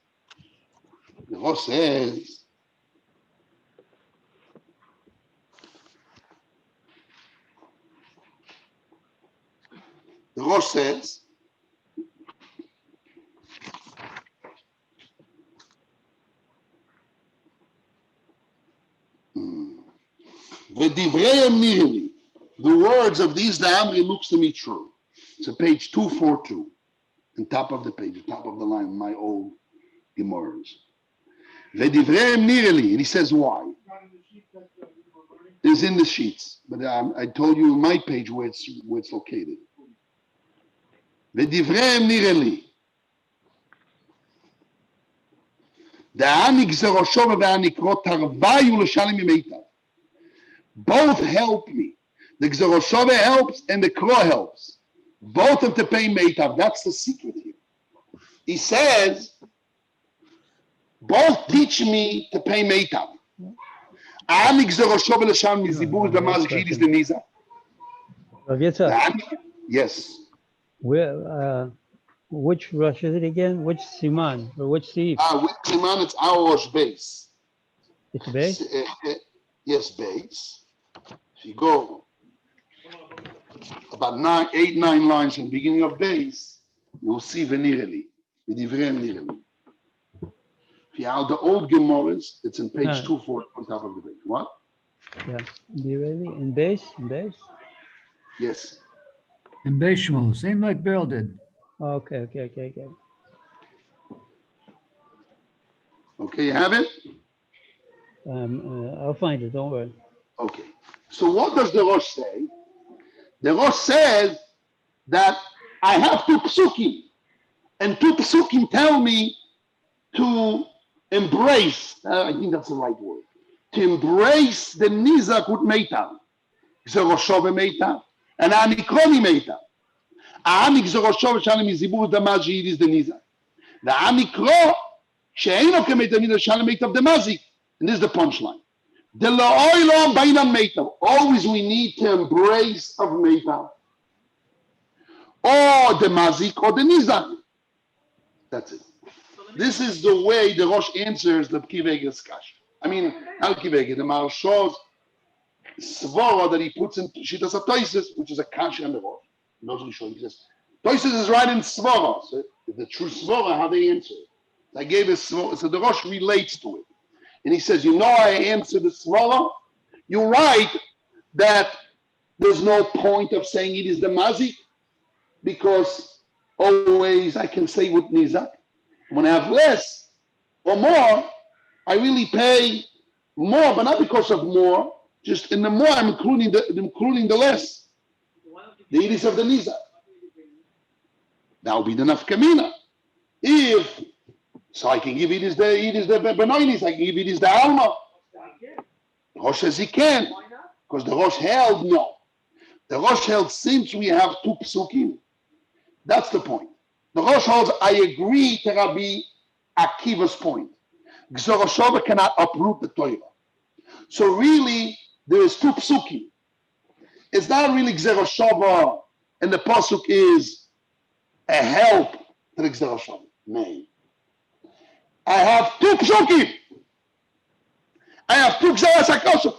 The Rosh says, the words of these Da'amri looks to me true. It's a page 242, on top of the page, the top of the line, my old Gemaras. And he says why. It's in the sheets, but I told you my page where it's located. ודבריהם נראה לי. דעניק זה ראשו והנקרו תרוויו לשלם ממיטב. Both help me. The Gzeroshova helps and the Kro helps. Both of to pay Meitav. That's the secret here. He says, both teach me to pay Meitav. Ani Gzeroshova l'sham mizibur d'amazik yidis d'niza. Yes. Where, which Rosh is it again? Which Siman or which Seif? Which Siman? It's our Rosh base. It's base? Yes, base. If you go about 8, 9 lines from the beginning of base, you will see Venireli. If you have the old Gemaras, it's in page 240 on top of the page. What? Yeah. Venireli in base? In base? Yes. In base Shmuel, same like Beryl did. Okay. Okay, you have it? I'll find it, don't worry. Okay. So what does the Rosh say? The Rosh says that I have 2 psukim, and 2 psukim tell me to embrace, I think that's the right word, to embrace the Nizak with Meitav. Gzeroshova Meitav, and Anikromi Meitav. Anik Gzeroshova Shalem Yizibur Damazi is the Nizak. The Anikro, She'eno Kemeitav Nizak Shalem Meitav Damazi. And this is the punchline. Always we need to embrace of Meitav. Or the Mazik or the Nizak. That's it. This is the way the Rosh answers the Kivege's kash. I mean, not Kivege, the Maharshal's svara that he puts in Shitas HaToises, which is a kash on the Rosh. He knows what he's showing. He says, Toises is right in svara. So the true svara, how they answer it. I gave a svara, so the Rosh relates to it. And he says, I answer the svara. You write that there's no point of saying it is the mazik, because always I can say with nizak. When I have less or more, I really pay more, but not because of more. Just in the more, I'm including the less. The idis of the nizak. That will be the nafkamina. If so, I can give it is the benoinis. I can give it is the alma. Rosh says he can, because the Rosh held no. The Rosh held, since we have two psukim, that's the point. The Rosh holds, I agree to Rabbi Akiva's point. Gzor Shova cannot uproot the Torah. So really, there is two psukim. It's not really Gzor Shova, and the pasuk is a help to the Gzor Shova. No. I have two psukim. I have two Gzeras HaKosuk.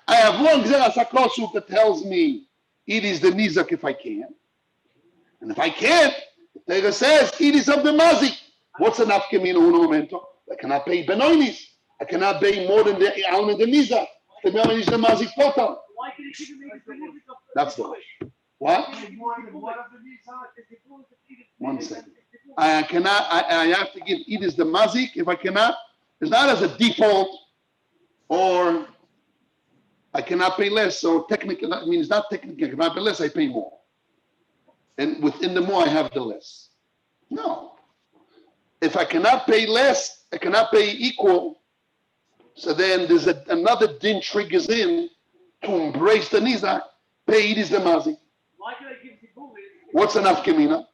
I have one Gzeras HaKosuk that tells me it is the Nizak if I can. And if I can't, the Torah says it is of the Mazik. What's an Afkamina uno momento? I cannot pay Benoinis. I cannot pay more than the Alman the Nizak. The Melman is the Mazik total. Why can you make the music of the That's the Rosh. What? One second. I have to give it is the Mazik. If I cannot, it's not as a default, or I cannot pay less. So technically, I mean, it's not technically, if I pay less, I pay more. And within the more, I have the less. No. If I cannot pay less, I cannot pay equal. So then there's another din triggers in to embrace the nizak. Pay it is the mazik. Why can I give Zibur? What's a nafkamina?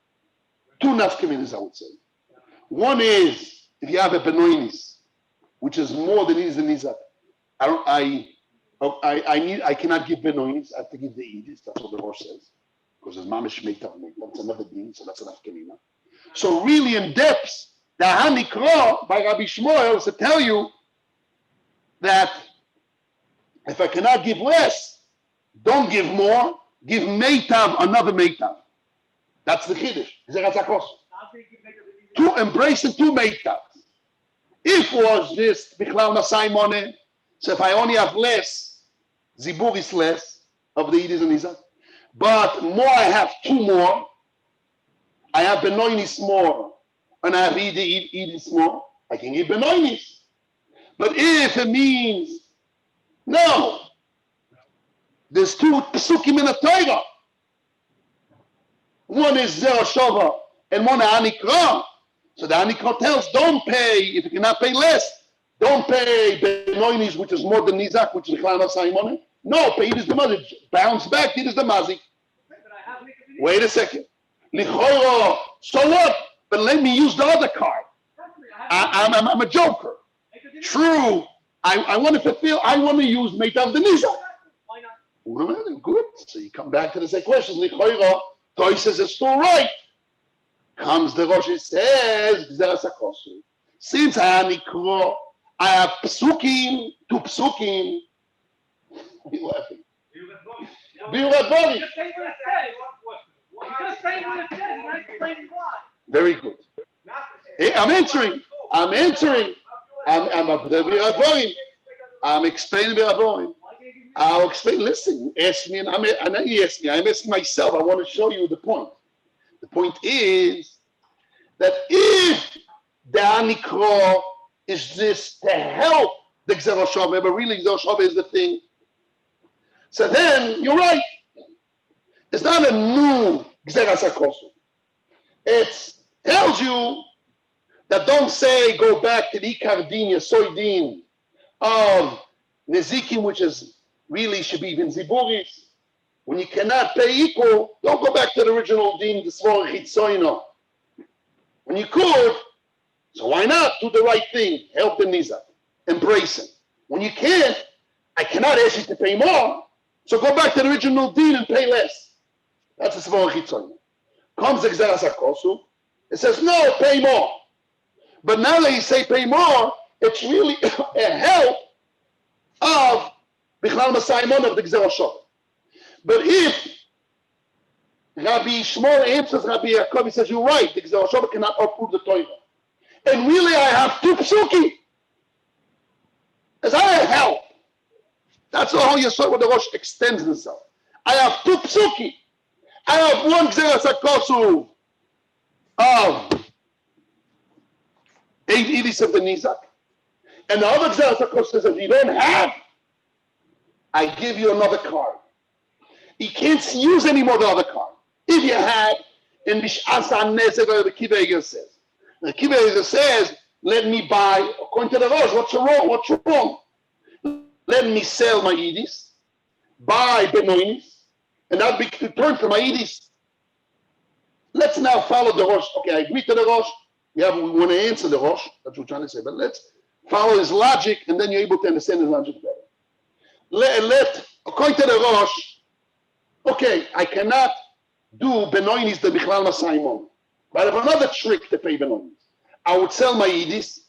Two nafkaminas, I would say. One is if you have a benoinis, which is more than is the nizak. I cannot give benoinis. I have to give the edis. That's what the Rosh says. Because it's mamish meitav. That's another din. So that's a nafkamina. So really, in depth, the Hanikra by Rabbi Shmuel to tell you that if I cannot give less, don't give more. Give Meitav another Meitav. That's the Kiddush. To embrace the two Meitav. If it was just Bichlal Nasai Moneh, so if I only have less, Zibur is less of the Yidis and Nizak. But more, I have two more. I have Benoinis more, and I have Yidis more. I can give Benoinis. But if it means, no, there's two psukim in the Torah. One is Zera Shova and one is Anikra. So the Anikra tells, don't pay, if you cannot pay less, don't pay Benoinis, which is more than Nizak, which is Chlan Saimone. No, pay it is the Mazik. Bounce back, it is the Mazik. Wait a second. Lichoro, so what? But let me use the other card. I'm a joker. True. I want to fulfill, I want to use Meitav the Nizak. Why not? Good. So you come back to the same question. Lichoro, Toy says it's still right. Comes the Rosh, it says, since I have Nikro, I have psukim, two psukim. Be laughing. Be laughing. Just say what it says. Just say what it says, and I explain why. Very good. Hey, I'm answering. I'm explaining the I'll explain. Listen, ask me, and I'm asking myself. I want to show you the point. The point is that if the Anikro is this to help the Gzera Shova, but really Gzera Shova is the thing, so then you're right. It's not a new Gzera Sakosu. It tells you that don't say go back to the Ikar Din, Yesoy Din of Nezikim, which is really should be even Ziburis. When you cannot pay equal, don't go back to the original Din, the Svor Chitzoino. When you could, so why not do the right thing? Help the Nizak, embrace him. When you can't, I cannot ask you to pay more, so go back to the original Din and pay less. That's the Svor Chitzoino. Comes the Gzeras HaKosu, it says, no, pay more. But now that you say pay more, it's really a help of Bichlal Masaimon of the Gzera Shova. But if Rabbi Shmuel answers Rabbi Yaakov, he says, you're right, the Gzera Shova cannot uproot the Torah. And really I have two psukim. As I help. That's how you saw where the Rosh extends himself. I have two psukim. I have one Gzeras HaKosu of 8 Idis of the Nizak. And the other Gzeras HaKosu says, if you don't have, I give you another card. You can't use anymore the other card. If you had, in Bish'asa Nezek, the Kiva Eger says. The Kiva Eger says, let me buy, according to the Rosh, what's wrong? Let me sell my Yidis, by Benoinis, and that would be returned to Ma'idis. Let's now follow the Rosh. Okay, I agree to the Rosh. We want to answer the Rosh. That's what we're trying to say. But let's follow his logic, and then you're able to understand his logic better. According to the Rosh, okay, I cannot do Benoinis the Bichlal Masaimon. But I have another trick to pay Benoinis. I would sell my Yidis,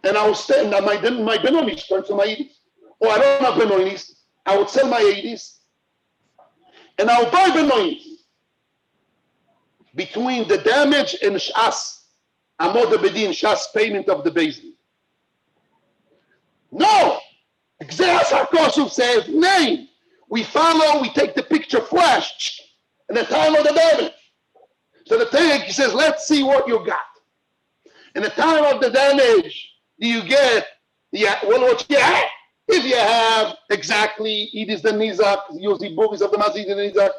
and I would stand my Benoinis turns to my Yidis. Or I don't have Benoinis, I would sell my Yidis, and I would buy Benoinis. Between the damage and Shas, Amod Bedin, Shas payment of the Bezdin. No! Xeras HaKosov says, nay. We follow, we take the picture flash, and the time of the damage. So the tank says, let's see what you got. In the time of the damage, do you get what you have? If you have exactly, it is the Nizak, use the books of the Mazid and Nizak,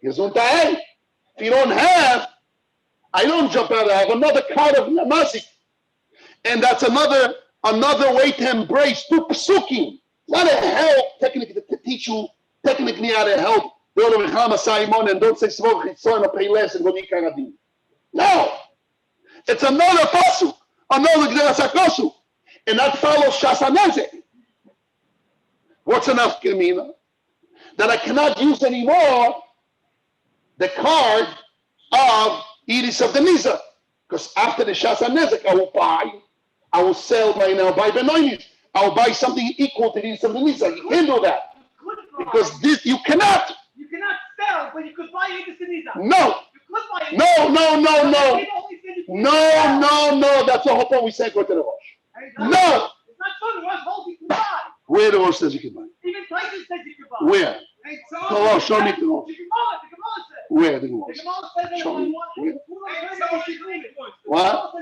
Gesundheit. If you don't have, I don't jump out, I have another card of Mazik. And that's another way to embrace two Pesukim. Not a help, technically, to teach you technically how to help. And don't say Svog, pay less and go Nikaradim. No. It's another Pasuk, another Gzeras HaKosov. And that follows Shasanezek. What's enough, Kirmina? That I cannot use anymore the card of Iris of the Nizak. Because after the Shasanezek, I will sell by now, buy Benoinis. I will buy something equal to the Iris of the Nizak. You can't do that. Because this, you cannot. You cannot sell, but you could buy Iris of the Nizak. No. You could buy it. No. That's the whole point we said, go to the Rosh. No. It's not true. The Rosh holds you can buy. Where the Rosh says you can buy? Even Tyson says you can buy. Where? The Rosh, show me the Rosh. The Gemara says. Where the The Rosh? Gemara says that Show me. where? What?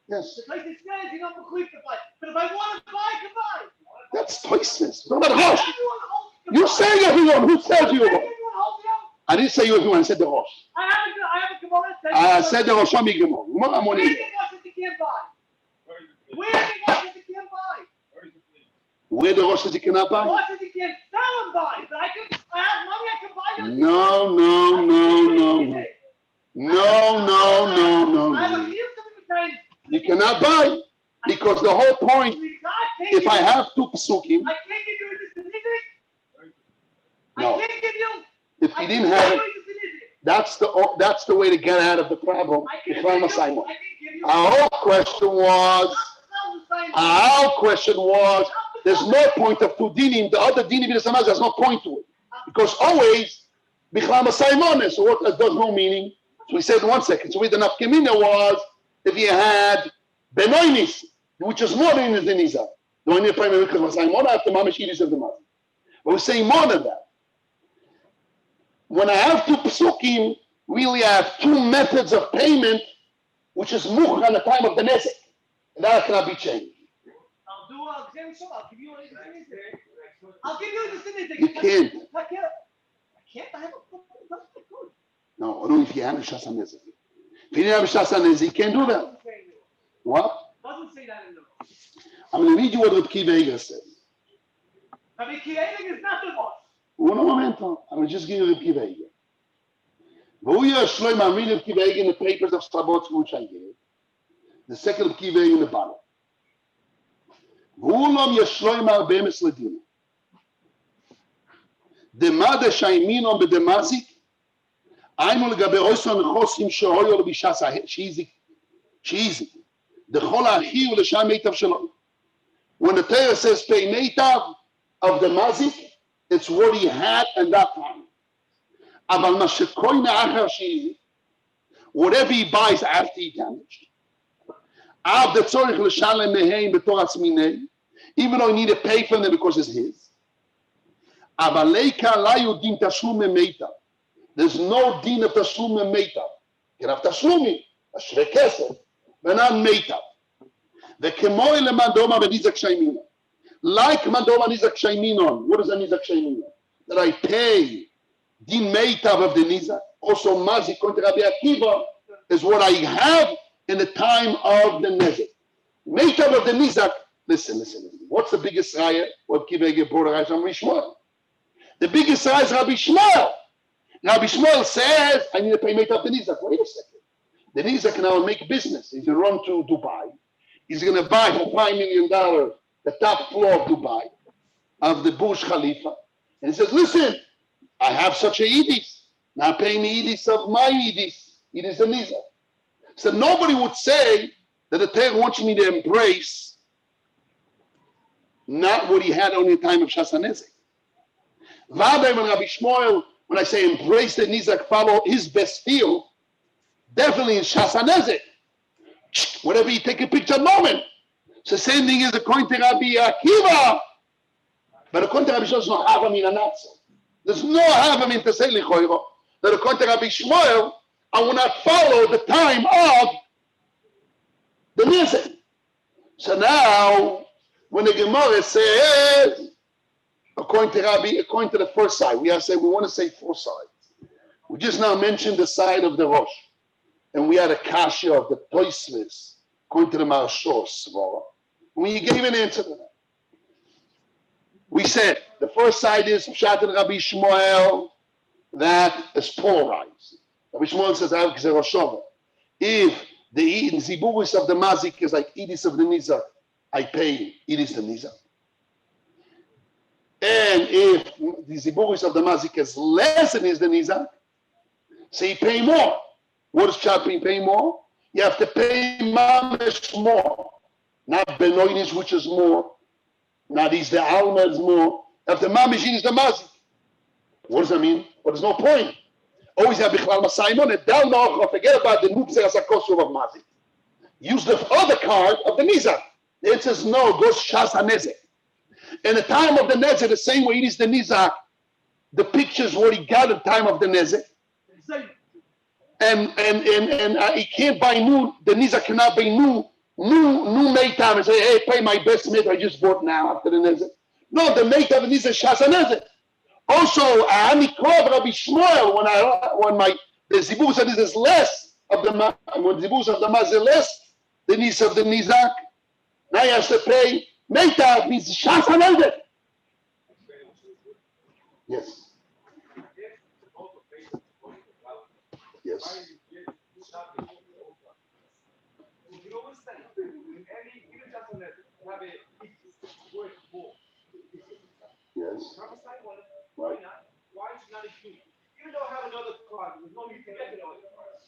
Yes. Yes. The Tyson says you're not mechuyev to buy. But if I want to buy, I can buy. That's Toysmith. No matter how. Everyone holds you can You buy. say everyone. Who said you? Everyone holds you. I didn't say you everyone. I said the Rosh. I have a Gemara that says. I said the Rosh. Show me Gemara. I'm Where on is it. it watches you can't buy? Where is it watches you can't buy? Where the Rosh says you cannot buy? Watches you can't sell and buy. But I have money, I can buy them. No. I have a few something You cannot buy because the whole point. If I have two Pesukim, I can't give you a decision. No. I can't give you. if you didn't have it, that's the way to get out of the problem. Our question was, there's no point of two dinim. The other dinim there's no point to it. Because always, Bichlal Masaimon, so what does no meaning? So we said 1 second. So with the Nafkamina was, if you had Benoinis, which is more than the Nizar. The only primary Bichlal Masaimon after Mamish Idis of the Mazir. But we're saying more than that. When I have two Pesukim, really I have two methods of payment, which is Much on the time of the Nezek. And that cannot be changed. I'll give you a You can't. I can't. I have a good. No, only if you have a Shas HaNezek. If you didn't have a Shas HaNezek, you can't do that. What? Doesn't say that in the Rosh. I'm going to read you what Rabbi Kiva Eiger says. Rabbi Kiva Eiger is not the Rosh. Un momento. I'm going to just give you Rabbi Kiva Eiger. I'm reading Rabbi Kiva Eiger in the papers of Slabot, which I gave. The second Rabbi Kiva Eiger in the bottom. V'ulam yeshloim arbemes ledina. Demada shayminon bedemazik. Aynu legabe oison chosim shehoyo lebishas sheezik. The chol achi u'lesham meitav shalom. When the Torah says pay meitav of the mazik, it's what he had at that time. Aval ma shekoyne achar sheezik, whatever he buys after he damaged. Av the tzorich l'shalem meheim b'toras minei, even though he need to pay for them because it's his. Aval leika la yudin tashlum meitav. There's no din of tashlum meitav. You have tashlumi, a shvei kesef, but not meitav. The kemoi lemandoma v'nizak shayminon. Like mandoma nizak shayminon. What is a nizak shayminon? That I pay din meitav of the nizak. Also mazik according to Rabbi Akiva is what I have in the time of the nezek. Meitav of the nizak. Listen. What's the biggest raya? What Kivege brought a from Rabbi Shmuel? The biggest raya is Rabbi Shmuel. Rabbi Shmuel says, I need to pay Meitav the Nizak. Wait a second. The Nizak now make business. He's going to run to Dubai. He's going to buy for $5 million the top floor of Dubai, of the Burj Khalifa. And he says, listen, I have such a Yidis. Now pay me Yidis of my Yidis. Yidis the Nizak. So nobody would say that the Torah wants me to embrace not what he had on the time of Shas HaNezek. Vaday when Rabbi Shmuel, when I say embrace the Nizak, follow his best field, definitely in Shas HaNezek. Whatever you take a picture moment. So the same thing is according to Rabbi Akiva. But according to Rabbi Shmuel, there's no Havamim Anatzel. There's no Havamim to say Lichoiro. That according to Rabbi Shmuel, I will not follow the time of the Nizak. So now, when the Gemara says, according to the first side, we want to say four sides. We just now mentioned the side of the Rosh. And we had a kasha of the Toisvis, according to the Marshor Svara. We gave an answer to that. We said the first side is Pshat and Rabbi Shmuel, that is polarized. Rabbi Shmuel says, if the Ziburis of the Mazik is like Idis of the Nizak, I pay Idis the Nizak. And if the Ziburis of the Mazik is less than is the Nizak, so you pay more. What does Pshat pay more? You have to pay Mamish more. Not Benoinis, which is more. Not is the Alma is more. You have to Mamish is the Mazik. What does that mean? Well, there's no point. Always have Bichlal Masaimon and Del Noach, forget about the Nukzer Asakosov of Mazik. Use the other card of the Nizak. The answer is no, goes Shas HaNezek. In the time of the Nezek, the same way it is the Nizak, the pictures what he got at the time of the Nezek. And he can't buy new, the Nizak cannot buy new Meitav and say, hey, pay my best Meitav I just bought now after the Nezek. No, the Meitav and Nizak Shas HaNezek. Also, Ani Krov Rabbi Shmuel, when the Zibur said this is less of the when the Zibur of the Maz is less, the Nis of the Nizak, now he has to pay Meitav means Shas HaNezek. Yes. Yes. Yes. Right. Why is it not included? Even though I have another card, there's no need to get another card.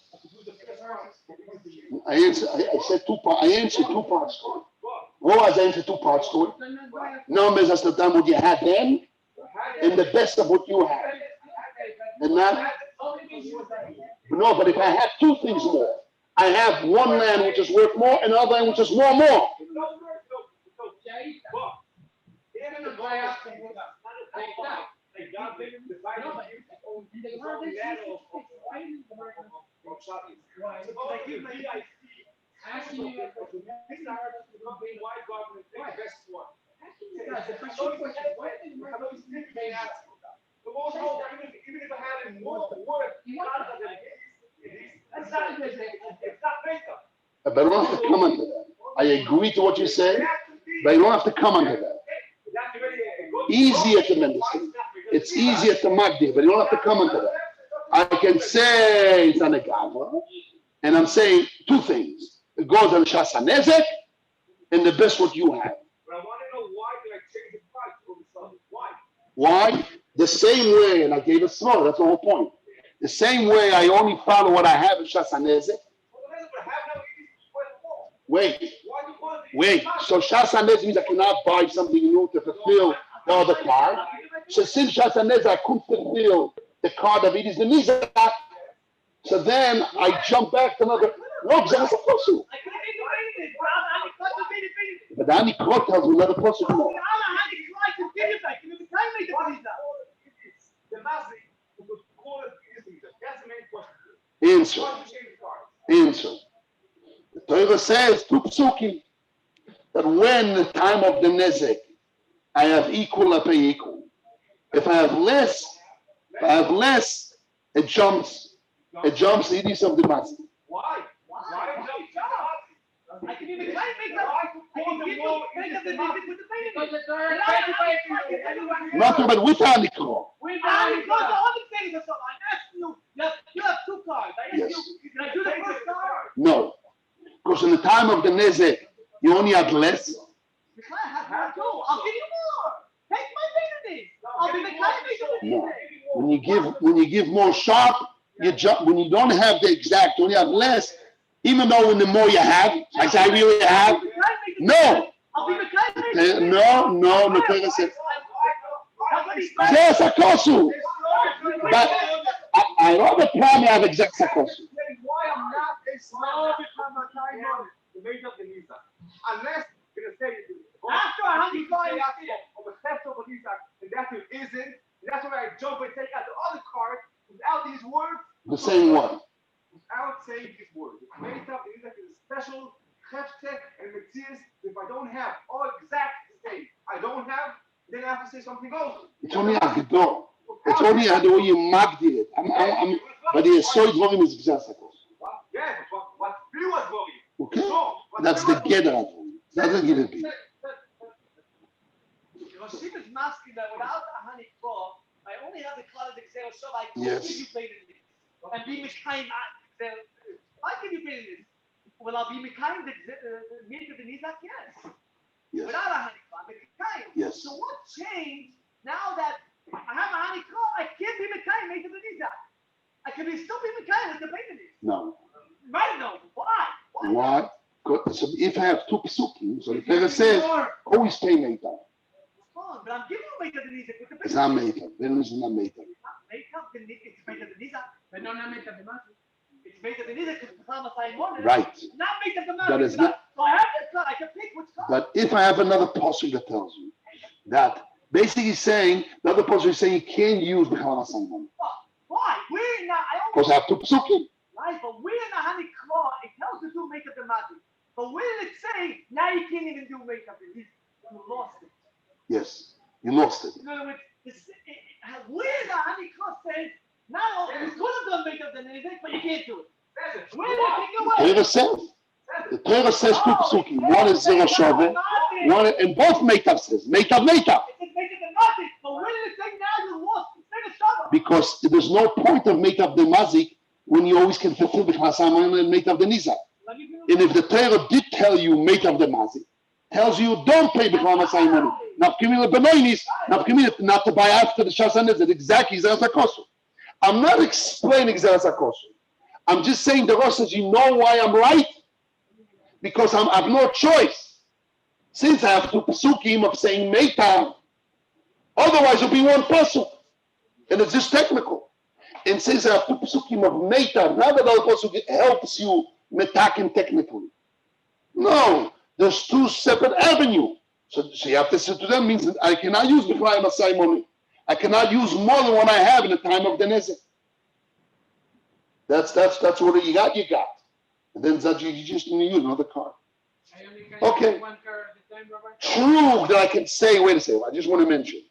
I said two parts. I answered two parts to it. What was I answered two parts to it? Numbers as the time what you had then, and the best of what you had. And not. No, but if I have two things more, I have one land which is worth more, and another land which is more. But I don't have to comment to that. I agree to what you say, but I don't have to comment to that. Easier to understand. It's easier to magdir, but you don't have to comment to that. I can say it's an agava, and I'm saying two things. It goes on Shas HaNezek, and the best what you have. But I want to know why did I change the price all of a sudden? Why? Why? The same way, and I gave a small, that's the whole point. The same way I only follow what I have in Shas HaNezek. Wait. So Shas HaNezek means I cannot buy something new to fulfill the other card. So since Shas HaNezek I couldn't fulfill the card of it is the Nizak, so then I jump back to another. No, because I'm supposed to. But the Ani Krot tells me another person more. Answer. The Torah says, two psukim, that when the time of the Nezek, I have equal, I pay equal. If I have less, it jumps the Idis of the Master. Why? I can even try and make that. I can give you make up the music with the baby. Not but with Hanikro. With Hanikro, the other thing is something. I'm asking you. You have two cards. I asked you. Can I do the first card? No, because in the time of the Nezek, you only had less. I'll give you more. Take my baby. I'll be the kind of No. When you give more sharp, when you don't have the exact, when you have less, even though in the more you have, like I really have, no. No, the Torah says, yes, Sakosu. But I don't have a problem to have exact Sakosu. Why I'm not a small the made of the Nisa. Unless you're going to say after a honey fly of a theft of a Nisa, and that it isn't, and that's why I jump and take out the other card without these words. The same one. Without saying these words. The Meitav is a special heftek and metzias. If I don't have all exact the same, I don't have, then I have to say something else. It's only a Gedor. It's only the way you magdi it. But the Soid volume is exact Sakosu. Yes, what Biyun was volume. Okay? That's the Gedor. That's the Gedor. Rosh is masking that without a honey claw, I only have the cloud of the Xero Shov. I can't Yes. give you pain in this. And be Mekayim. Why can you pay in this? Will I be Mekayim the meat of the Nizak? Yes. Yes. Without a honey claw, I'm Mekayim. Yes. So what changed now that I have a honey claw? I can't be Mekayim meat of the Nizak. I can still be Mekayim with the pain in this. No. Right? No. Why? Why? So if I have two Pesukim, so the Torah says, always pay Meitav. But I'm giving you Meitav the Nizak with the pain. It's not Meitav. Then it's not Meitav. Meitav the Nizak, it's Meitav the Nizak. But no, not Meitav the Nizak. It's Meitav the Nizak because it's not Right. Not Meitav the Nizak. That is not. So I have this card. I can pick which card. But if I have another pasuk that tells you that basically saying, the other pasuk is saying you can't use the Chalamasayman. Why? We're not. Because I have two Pesukim. Right, but we're in a honey claw. It tells you to do Meitav the Nizak. But where did it say now you can't even do Meitav the Nizak? You lost it. Yes. You lost it. In other words, where the honey claw says now you could have done Meitav the Nizak, but you can't do it. Where did it take away? Torah says. The Torah says two Pesukim. One is Zero Shove. One, and both Meitav says. Meitav. It says Meitav the Nizak, but where did it say now you lost? It's Shava. Because there's no point of Meitav the Mazik when you always can fulfill the Chalamasayman and Meitav the Nizak. And if the Torah did tell you Meitav the Mazik, tells you don't pay the Chalamasayman. Not to buy after the Shas HaNezek. Exactly, Zeras HaKosu. I'm not explaining Zeras HaKosu. I'm just saying the Rosh says, you know why I'm right? Because I have no choice. Since I have two Pesukim of saying Meitav, otherwise it'll be one Pasuk. And it's just technical. And since I have two Pesukim of Meitav, not that other Pasuk helps you metakin technically. No, there's two separate avenues. So you have to say to them means that I cannot use the Chalamasayman. I cannot use more than what I have in the time of the Nezek. That's what you got. And then you just need to use another card. Okay. True that I can say, wait a second, I just want to mention.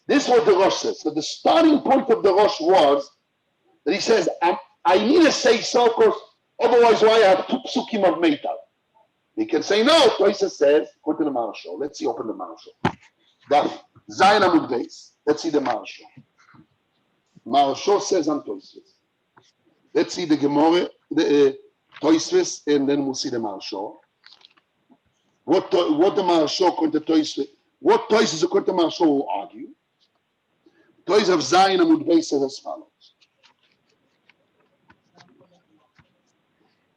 This is what the Rosh says. So the starting point of the Rosh was that he says, I need to say so because otherwise why I have two Pesukim of Meitav. He can say no. Toisa says, go to the Marshal. Let's see, open the Marshal. That Zayin Amud Beis. Let's see the Marshal. Marshal says on Toisves. Let's see the Gemara, the Toisves, and then we'll see the Marshal. What the Marshal according to Toisves, what Toisves according to Marshal will argue. Toisves of Zayin Amud Beis says as follows.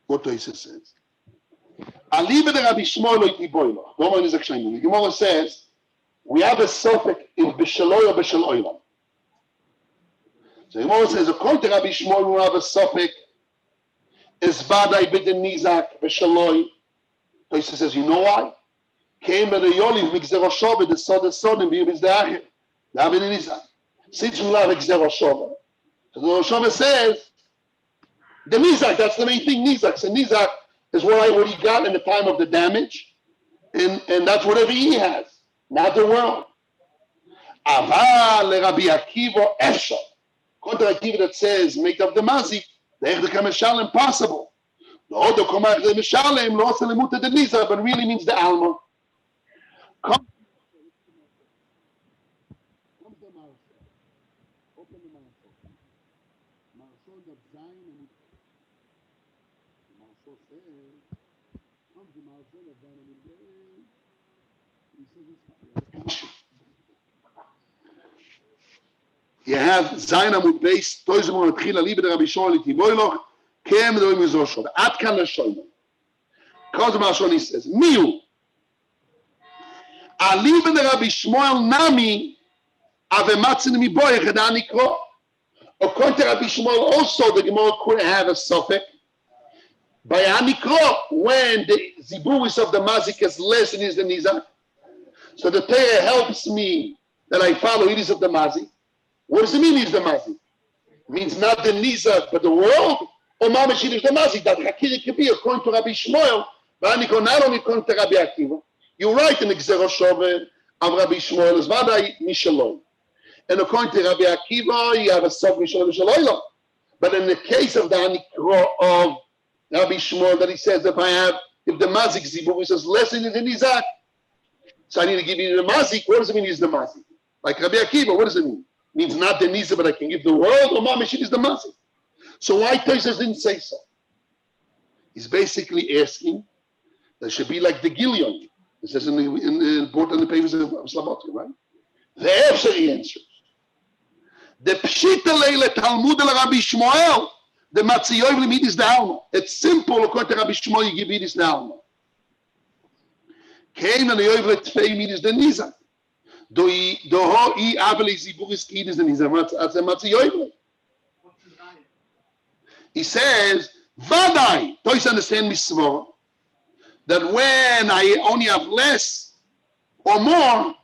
What Toisves says. Aliba de Rabbi Shmuel lo iti boilo. Don't mind his action. The Gemara says we have a suffix in b'shaloi or b'shal oilam. So the Gemara says according to Rabbi Shmuel we have a suffix is badai b'den nizak b'shaloi. So he says you know why? Came by the yoliv migzero shove the son and be is the achir. The abin nizak. Since we have migzero shove, so the Rosh says the nizak. That's the main thing. Nizak. So nizak is what he got in the time of the damage, and that's whatever he has, not the world. Aval Rabbi Akiva Efsha. Contra Akiva that says make up the mazik, the Echde Kameshal impossible. The other command the Mishalem, lo asa lemuta de Nizak, but really means the Alma. Comes the Marshal. Open the Marshal. Marshal got Zion and the Marshal says, comes the Marshal of Zion and he says it's you have Zainamut base, Toizamon at Chila Liebe der Rabbi Shmuel Tivoiloch, Kem do Mizosho. At kan le Shoymo. Because Marshoni says, Miu. A Liebe der Rabbi Shmuel Nami, Ave Matzin mi boy Chedanikro. According to Rabbi Shmuel, also the Gemara could have a suffix. By Anikro, when the Ziburis of the Mazik is less than is the Nizak. So the Torah helps me that I follow it is of the Mazik. What does it mean, is the Mazik? It means not the Nizak, but the world, or Mamashid is the Mazik. That Hakiri could be according to Rabbi Shmuel, but not only according to Rabbi Akiva. You write in the Gzero Shove of Rabbi Shmuel, is Vadai Mishalom. And according to Rabbi Akiva, you have a sub Mishalom. But in the case of the Anikro of Rabbi Shmuel, that he says, if the Mazik Zibur, he says, less than the Nizak, so I need to give you the Mazik. What does it mean, is the Mazik? Like Rabbi Akiva, what does it mean? Means not the Nisa, but I can give the world, or Mamashid is the Mazik. So why Tosfos didn't say so? He's basically asking that should be like the Gilion. It says in the board on the papers of Slabodka, right? The answer he answers. The Pshita Leile Talmud el Rabbi Shmuel, the Matziyoy limit is the Alma. It's simple, according to Rabbi Shmuel, you give it is the Alma. Kain and the Yovel Tfei meet is the Nisa. Do ho I aveli ziburis kidis and Nisa. He says, Vadai, don't you understand Misvor? That when I only have less or more,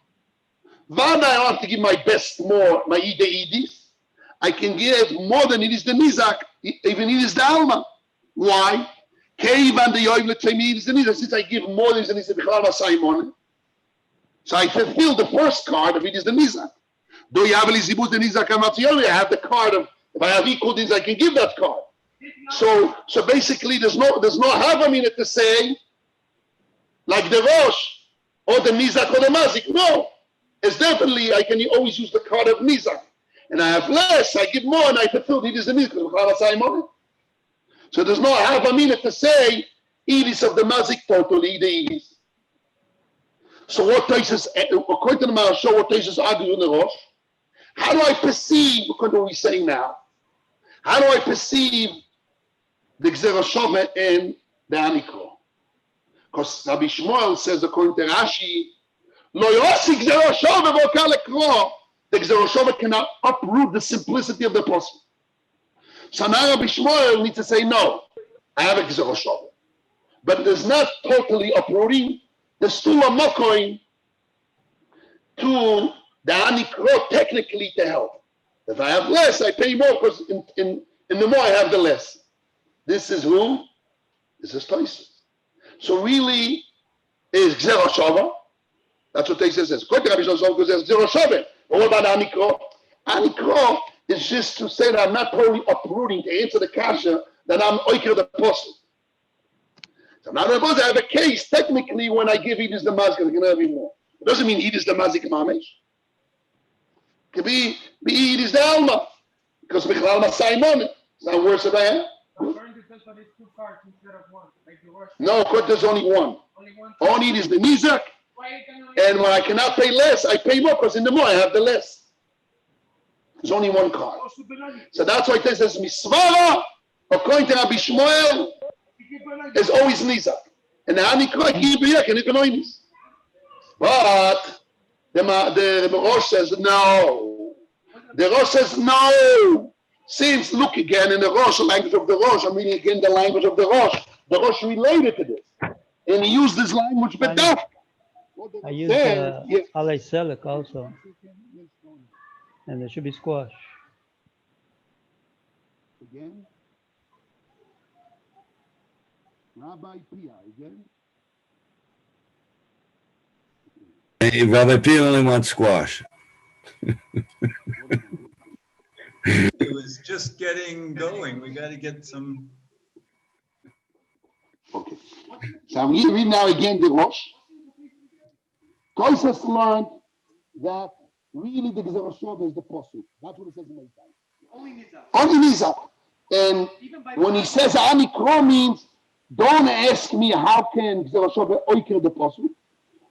Vadai, I don't have to give my best more, my idis. I can give more than it is the Nizak, even it is the Alma. Why? Kevan the Yovel Tfei is the Nisa. Since I give more than the Nisa, Bichala Simon. So I fulfill the first card of it is the Nizak. Do you have Elizibus the Nizak? I have the card of, if I have equal things, I can give that card. So basically there's no Havamina to say like the Rosh or the Nizak or the Mazik. No. It's definitely I can always use the card of Nizak. And I have less, I give more, and I fulfill it is the Nizak. So there's no Havamina to say Edis of the Mazik totally, the Edis. So what Tosfos, according to the Marashah, what Tosfos argues in the Rosh, how do I perceive, according to what we're saying now, how do I perceive the Gzero Shove and the Anikro? Because Rabbi Shmuel says, according to Rashi, Lo yosi Gzero Shove v'okal lekro, the Gzero Shove cannot uproot the simplicity of the person. So now Rabbi Shmuel needs to say, no, I have a Gzero Shove. But there's not totally uprooting. There's still a mokoin to the Anikro technically to help. If I have less, I pay more because in the more I have the less. This is who? This is Tosfos. So really is Gzero Shova. That's what Tosfos says. According to Rabbi Shmuel, because there's Gzero Shova. But what about Anikro? Anikro is just to say that I'm not totally uprooting to answer the kasha that I'm oiker the apostle. So now suppose I have a case, technically, when I give Edis the Mazik, I can have even more. It doesn't mean Edis the Mazik Mamesh. It could be Edis the Alma. Because Bichlal Masayimon. It's not worse than I have. No, because there's only one. Only Edis the Nizak. And when I cannot pay less, I pay more, because in the more I have the less. There's only one card. So that's why it says Misvara, according to Rabbi Shmuel, is always Nizak. And the Anikro, and Economis. But the Rosh says no. The Rosh says no. Since, look again in the Rosh, the language of the Rosh, I'm reading again the language of the Rosh. The Rosh related to this. And he used this language, but that. I use Alei Selek also. And there should be squash. Again. Rabbi Pia, again. Hey, Rabbi Pia only wants squash. It was just getting going. We got to get some. So I'm reading now again the Rosh. Toys learned that really the Gezerah Shova is the Pasuk. That's what it says in Meitav. Only Nizak. Only Nizak. And Even by when he says Anikro means, don't ask me how can Gezerah Shova oiker the Pasuk.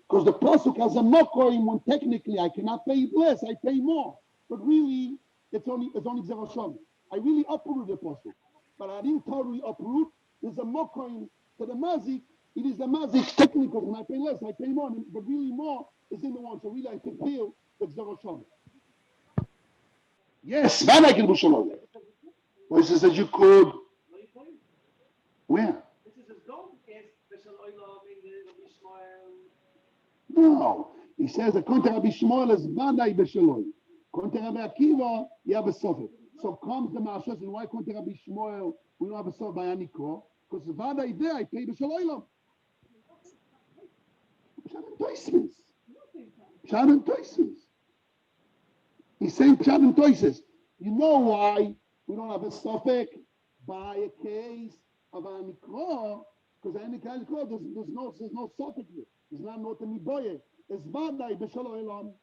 Because the Pasuk has a Mokoim when technically I cannot pay less, I pay more. But really, it's only Gezerah Shova. I really uproot the Pasuk. But I didn't totally uproot. There's a Mokoim to the Mazik. It is the Mazik technical. When I pay less, I pay more. But really more is in the one. So really I can feel the Gezerah Shova. Yes, then I can do Shalom. Well, he says that you could. Where? No. He says according to Rabbi Shmuel is Vadai B'Shalom. According to Rabbi Akiva, you have a Sofet. So comes the Mashas, and why according to Rabbi Shmuel we don't have a Sofet by Anikro? Because the Vadai there I pay B'Shalom. Pshat and Toises. He's saying Pshat and Toises. You know why we don't have a Sofek by a case of Anikro? Because Anikro, there's no Sofek here. There's not no Tamiboye. It's Vadai B'Shalom.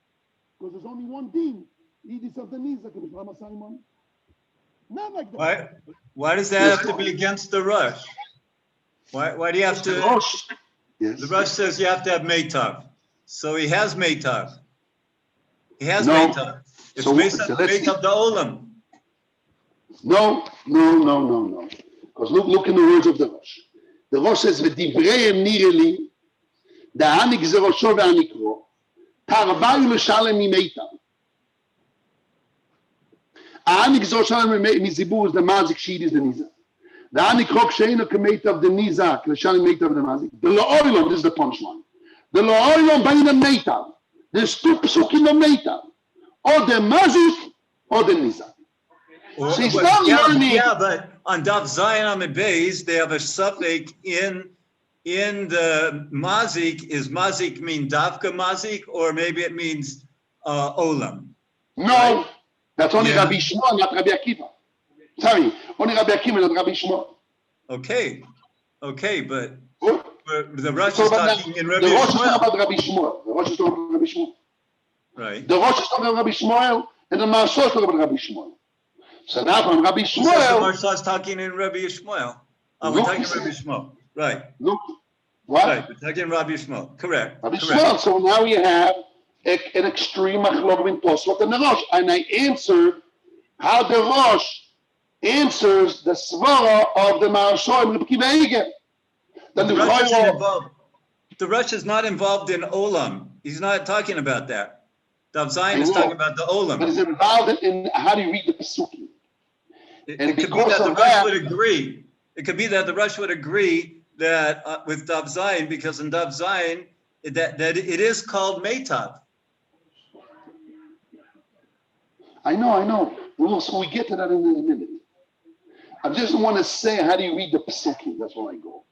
Because there's only one din. Yidis of the Nizak, B'Shalom Simon. Not like that. Why does that have to be against the Rosh? Why do you have to? The Rosh. Yes. The Rosh says you have to have Meitav. So he has Meitav. He has No. Meitav. It's So Meitav the Olam. No. Because look in the words of the Rosh. The Rosh says, "V'divreim nireli, da'anik zerosho ve'anikro, tarvayu l'shalem mimeitav." Aanik zerosho mizibur is the mazik, sheet is the nizak. The anikro k'sheinu k'meitav the nizak, l'shalem meitav the mazik. The lo'oilom, this is the punchline. The lo'oilom b'yin the meitav. There's two psukim of meitav, or the mazik or the nizak. So he's not learning. Yeah, but on Daf Zayin Amid Beis, they have a suffix in the mazik. Is mazik mean davka mazik, or maybe it means olam? No, right? That's only Rabbi Shmuel, not Rabbi Akiva. Sorry, only Rabbi Akiva, not Rabbi Shmuel. Okay, but Good. the Rosh is talking in Rabbi The Rosh is talking Shmuel. about Rabbi Shmuel. The Rosh is talking about Rabbi Shmuel. Right. The Rosh is talking about Rabbi Shmuel, and the Marsha is talking about Rabbi Shmuel. So now from Rabbi Who says the Shmuel. Marsha is talking in Rabbi Shmuel? Oh, we're talking Rabbi Shmuel. Right. Look, what? Right, we're talking Rabbi Shmuel. Correct. Rabbi Correct. Shmuel. So now we have an extreme machlok in Tosfot and the Rosh. And I answered how the Rosh answers the svara of the Marsha and Rabbi Kiva Eger. Then The Rosh isn't involved. The Rosh is not involved in Olam. He's not talking about that. Daf Zayin is talking about the Olam. But is involved in how do you read the Pesukim? It could be that the Rosh would agree. It could be that the Rosh would agree that with Daf Zayin, because in Daf Zayin, that it is called Meitav. I know. So we get to that in a minute. I just want to say, how do you read the Pesukim? That's where I go.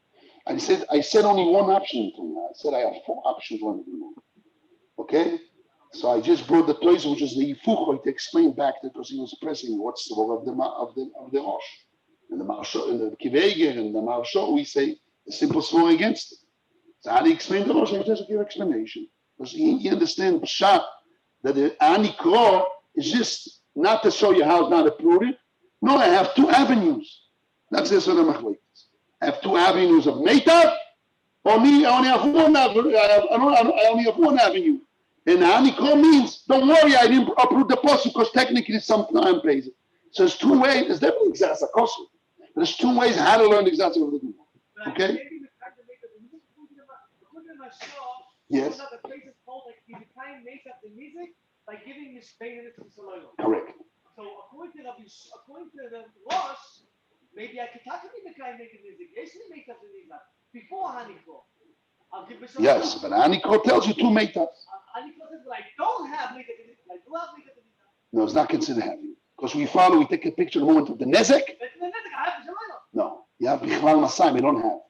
I said only one option to me. I said I have 4 options when I do. Okay? So I just brought the place, which is the Yifuchoi, to explain back that because he was pressing what's the word of the Rosh. And the Marsha, and the Kiveger, and the Marsha, we say the simple swear against it. So how do you explain the Rosh? I just give explanation. Because he understands Pshat, that the Anikro is just not to show you how it's not approved. No, I have 2 avenues. That's this what I'm saying. I have 2 avenues of Meitav, or me, I only have one avenue. I only have one avenue. And Anikro means, don't worry, I didn't approve the post because technically sometime pays it. So there's 2 ways, there's definitely exact kosu. There's 2 ways how to learn exactly what to do. Okay? Yes. By giving his favorite to Solomon. Correct. So according to the Rosh, maybe I could talk to me the guy making music. Yesterday make up the music before Hanikro. I'll give myself. Yes, but Hanikro tells you 2 Meitavs. Hanikro says, but I don't have Meitav. I do have Meitav. No, it's not considered having. Because we take a picture the moment of the Nezek. That's the Nezek. I have B'Shalom. No, you have Bichlal Masai, we don't have.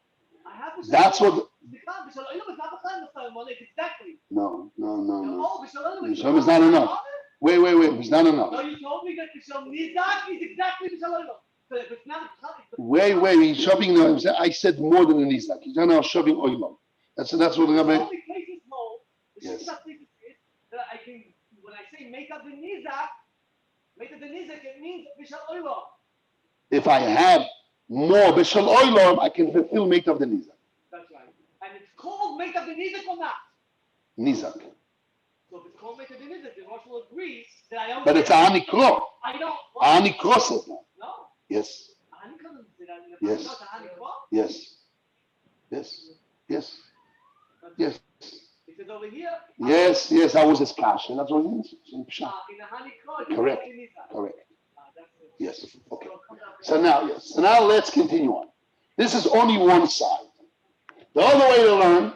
I have B'Shalom. That's what. Exactly. No. B'Shalom is not enough. Wait, it's not enough. No, you told me that B'Shalom Nizak is exactly B'Shalom. But if it's not, Wait, he's shoving now. I said more than the Nizak. He's now shoving oil. That's what the the Rabbi. only place is low. The Yes. Shitza thing is that I can, when I say Meitav the Nizak, it means Bishal Oilom. If I have more Bishal Oilom, I can fulfill Meitav the Nizak. That's right. And it's called Meitav the Nizak or not? Nizak. So if it's called Meitav the Nizak, the Rosh will agree that I only. But it's a Hanikro. I don't. Hanikro says that. No. Yes. Yes. Yes. Yes. Yes. Yes. It says over here. Yes, I was his cash, and that's what it means. In the Hanikro. Correct. That's it. Yes. Okay. So now let's continue on. This is only one side. The other way to learn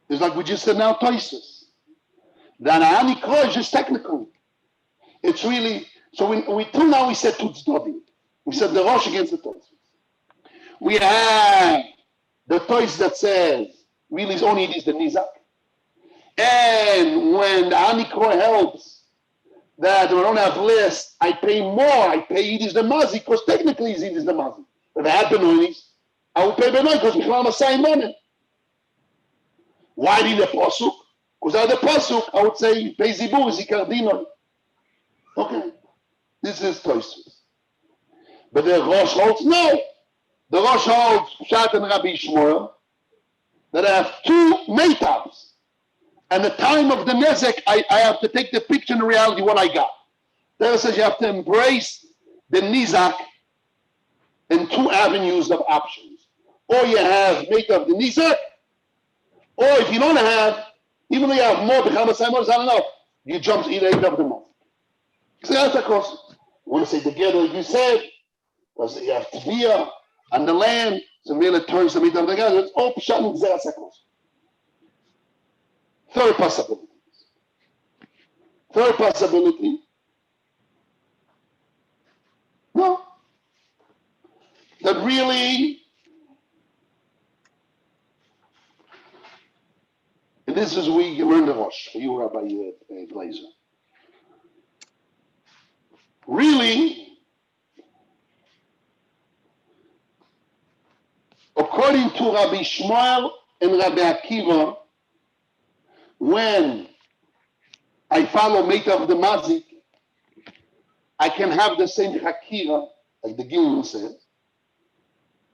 is like we just said now, Toisus. The Hanikro is just technical. It's really, so till now we said Tutzdodi. We said the Rosh against the Toisus. We have the Tois that says really is only it is the Nizak. And when the Hanikro helps that when I don't have less, I pay more. I pay it is the Mazik because technically it is the Mazik. If I had Benoinis, I would pay Benoinis because I'm a sign money. Why did the Pasuk? Because out of the Pasuk, I would say pay Zibur, Zikardino. Okay, this is Toisus. But the Rosh holds no. The Rosh holds Pshat and Rabbi Shmuel that I have two Meitavs. And the time of the Nezek, I have to take the picture in reality what I got. There says you have to embrace the Nizak in two avenues of options. Or you have Meitav the Nizak, or if you don't have, even though you have more, because I don't know, you jump to either of the month. So that's of course, I want to say together, like you said, because you have Tviyah on the land, so really turns to Meitav together. It's all Pshat and Zerasekos. Third possibility. No. That really, and this is where you learn the Rosh, for you, Rabbi Blazer. Really, according to Rabbi Shmuel and Rabbi Akiva, when I follow Meitav the Mazik, I can have the same Hakira, like the Gimel says.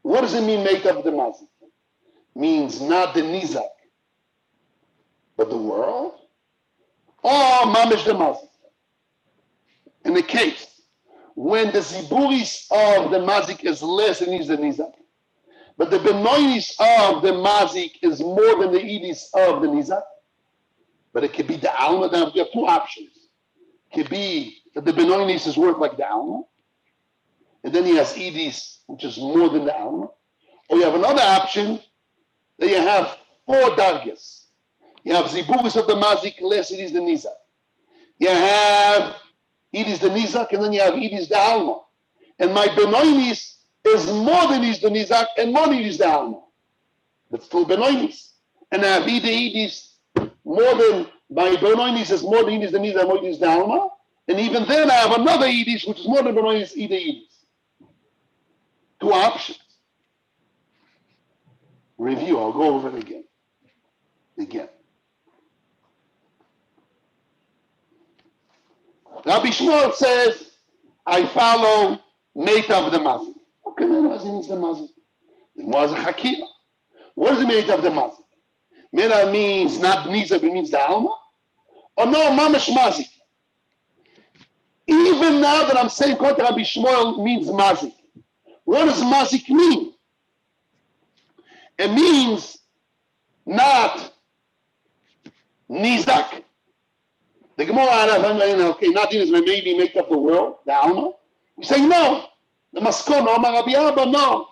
What does it mean, Meitav the Mazik? Means not the Nizak, but the world? Or Mamish the Mazik? In the case, when the Ziburis of the Mazik is less than the Nizak, but the Benoinis of the Mazik is more than the Edis of the Nizak, but it could be the Alma. There are two options. It could be that the Benoinis is worth like the Alma, and then he has Edis, which is more than the Alma. Or you have another option that you have four Dargas. You have Ziburis of the Mazik, less Edis the Nizak. You have Edis the Nizak, and then you have Edis the Alma. And my Benoinis is more than Edis the Nizak, and more than Edis the Alma. But still Benoinis. And I have Edis more than my Benoinis is more than Edis the Nizak, more than Edis the Alma. And even then I have another Edis, which is more than Benoinis, Edis. Two options. Review, I'll go over it again. Rabbi Shmuel says, I follow Meitav the Mazik. Okay, Meitav means the Mazik. It was a Hakira. What is the Meitav the Mazik? Meitav means not Nizak, it means the Alma? Or no, Mamash Mazik. Even now that I'm saying Rabbi Shmuel means Mazik. What does Mazik mean? It means not Nizak. The Gemara, okay, not Nizak, maybe make up the world, the Alma. We say no. The Maskon, Omar Rabbi Abba, no.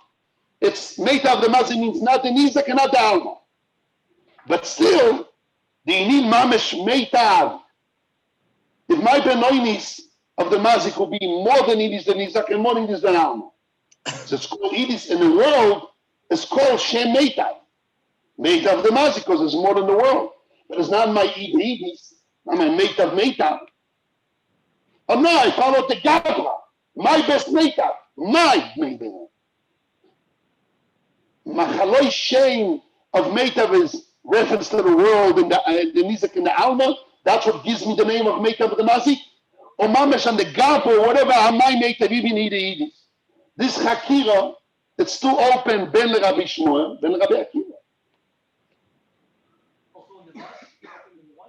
It's Meitav the Mazik means not the Nizak and not the Alma. But still, do you need Mamish Meitav? If my Benoinis of the Mazik will be more than Edis the Nizak and more than Edis the Alma. So it's called Edis in the world, it's called Shem Meitav. Meitav the Mazik, because it's more than the world. But it's not my Edis, not my Meitav. Oh no, I followed the Gabra. My best Meitav. My Meitav. Machaloi shame of Meitav is reference to the world and the Nizak and the Alma. That's what gives me the name of Meitav the Mazik. Or Mamesh and the Gab or whatever, my Meitav, even Yidis. This Hakira, it's still open, Ben Rabbi Shmuel, Ben Rabbi Akiva. Also in the Rosh?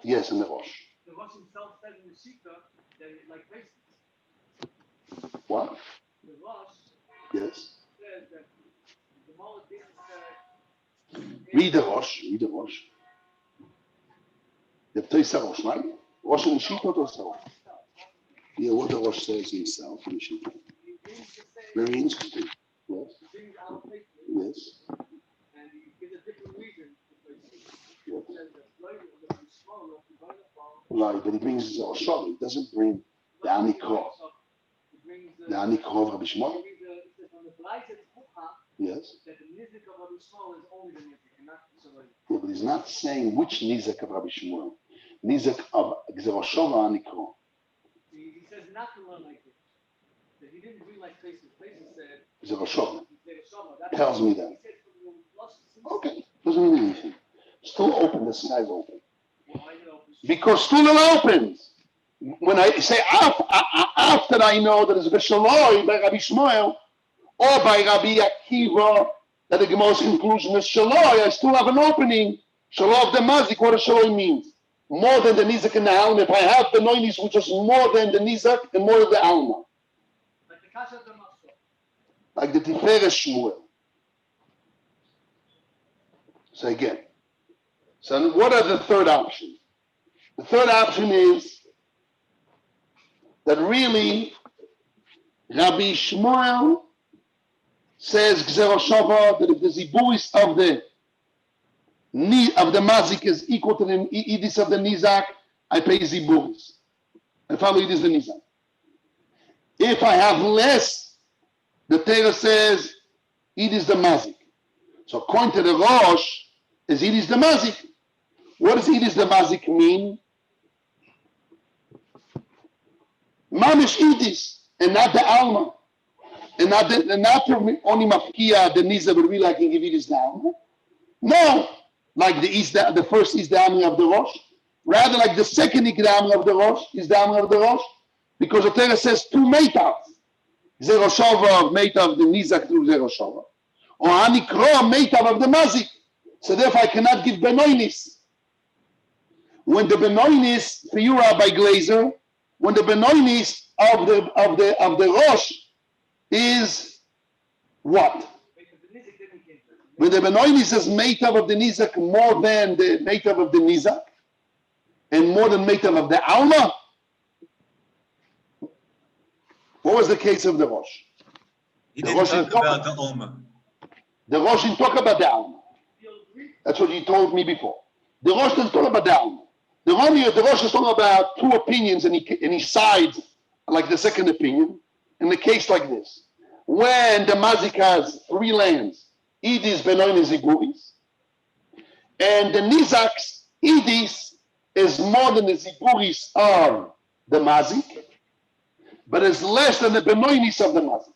Yes, in the Rosh. The Rosh himself said in the Shita that it's like races. What? The Rosh Yes. says that the Mullah didn't Read the Rosh, read the Rosh. The Toisa Rosh, right? Rosh in the Shita or Toisa Rosh? Yeah, what the Rosh says himself in the Shita. Very interesting. Yes. brings out faith. Yes. And he gives a different reason. Yes. He says that Floyd was small enough to buy the farm. Right, but he brings his Roshah. He doesn't bring the Anikro. The Anikro of Rabbi Shmuel. Yes. That the Nizik of Rabbi Shmuel is only the Nizik and not the Shalom. Yeah, but he's not saying which Nizak of Rabbi Shmuel. Nizak of Gzeroshov or Anikro. He says not to learn like this. That he didn't bring like faces. Faces said. Gzeroshov. That Tells me that. Okay, doesn't mean anything. Still open, the sky's open. Because still it opens. When I say after I know that it's Beshaloi by Rabbi Shmuel or by Rabbi Akiva, that the Gemara's conclusion is Shaloi, I still have an opening. Shaloi of the Mazik, what does Shaloi mean? More than the Nizak and the Alma. If I have the Noinis, which is more than the Nizak and more than the Alma. Like the Kasha of the Master. Like the Tiferes Shmuel. So again. So what are the third option? The third option is that really Rabbi Shmuel says Gzeroshova that if the Ziburis of the Mazik is equal to the Idis of the Nizak, I pay Ziburis. I follow Idis the Nizak. If I have less, the Torah says Idis the Mazik. So according to the Rosh, is Idis the Mazik. What does Idis the Mazik mean? Mamish Idis, and not the Alma. And not only Mafkia, the Nizak, but really I can give Idis the Alma. No, like the first is the Alma of the Rosh. Rather like the second Ikdam of the Rosh is the Alma of the Rosh. Because the Torah says two Meitav. Zeroshova, Meitav, the Nizak through Zeroshova. Or Anikro, Meitav of the Mazik. So therefore I cannot give Benoinis. When the Benoinis, for you Rabbi Glazer, when the Benoinis of the Rosh is what? When the Benoinis is Meitav of the Nizak more than the Meitav of the Nizak, and more than Meitav of the Alma, what was the case of the Rosh? He didn't talk about the Alma. The Rosh didn't talk about the Alma. That's what you told me before. The Rosh didn't talk about the Alma. The Rosh is talking about two opinions and he sides like the second opinion in the case like this. When the Mazik has three lands, Idis, Benoin, and Ziburis, and the Nizak's Idis is more than the Ziburis of the Mazik, but is less than the Benoinis of the Mazik.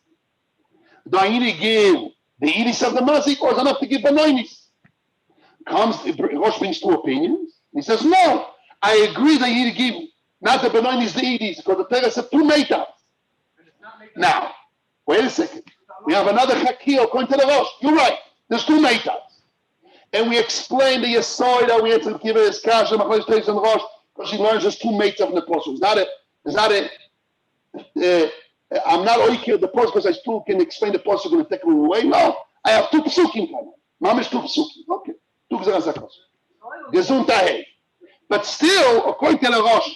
Do I need to give the Idis of the Mazik or is it enough to give Benoinis? Rosh brings two opinions. He says, no, I agree that you need to give not the Benoinis, the Idis, because the Torah said two Meitavs. Now, wait a second. We have another Hakir according to the Rosh. You're right. There's two Meitavs. And we explained the Yesoid that we had to give it as Kasha, Machlis, Teis, and Rosh, because she learns there's two Meitavs in the Posuk. I'm not oiker the Posuk because I still can explain the Posuk in a technical way. No, I have two Psukim. Mamish two Psukim. Okay. Two Gzerazakos. Gesundheit. But still, according to the Rosh,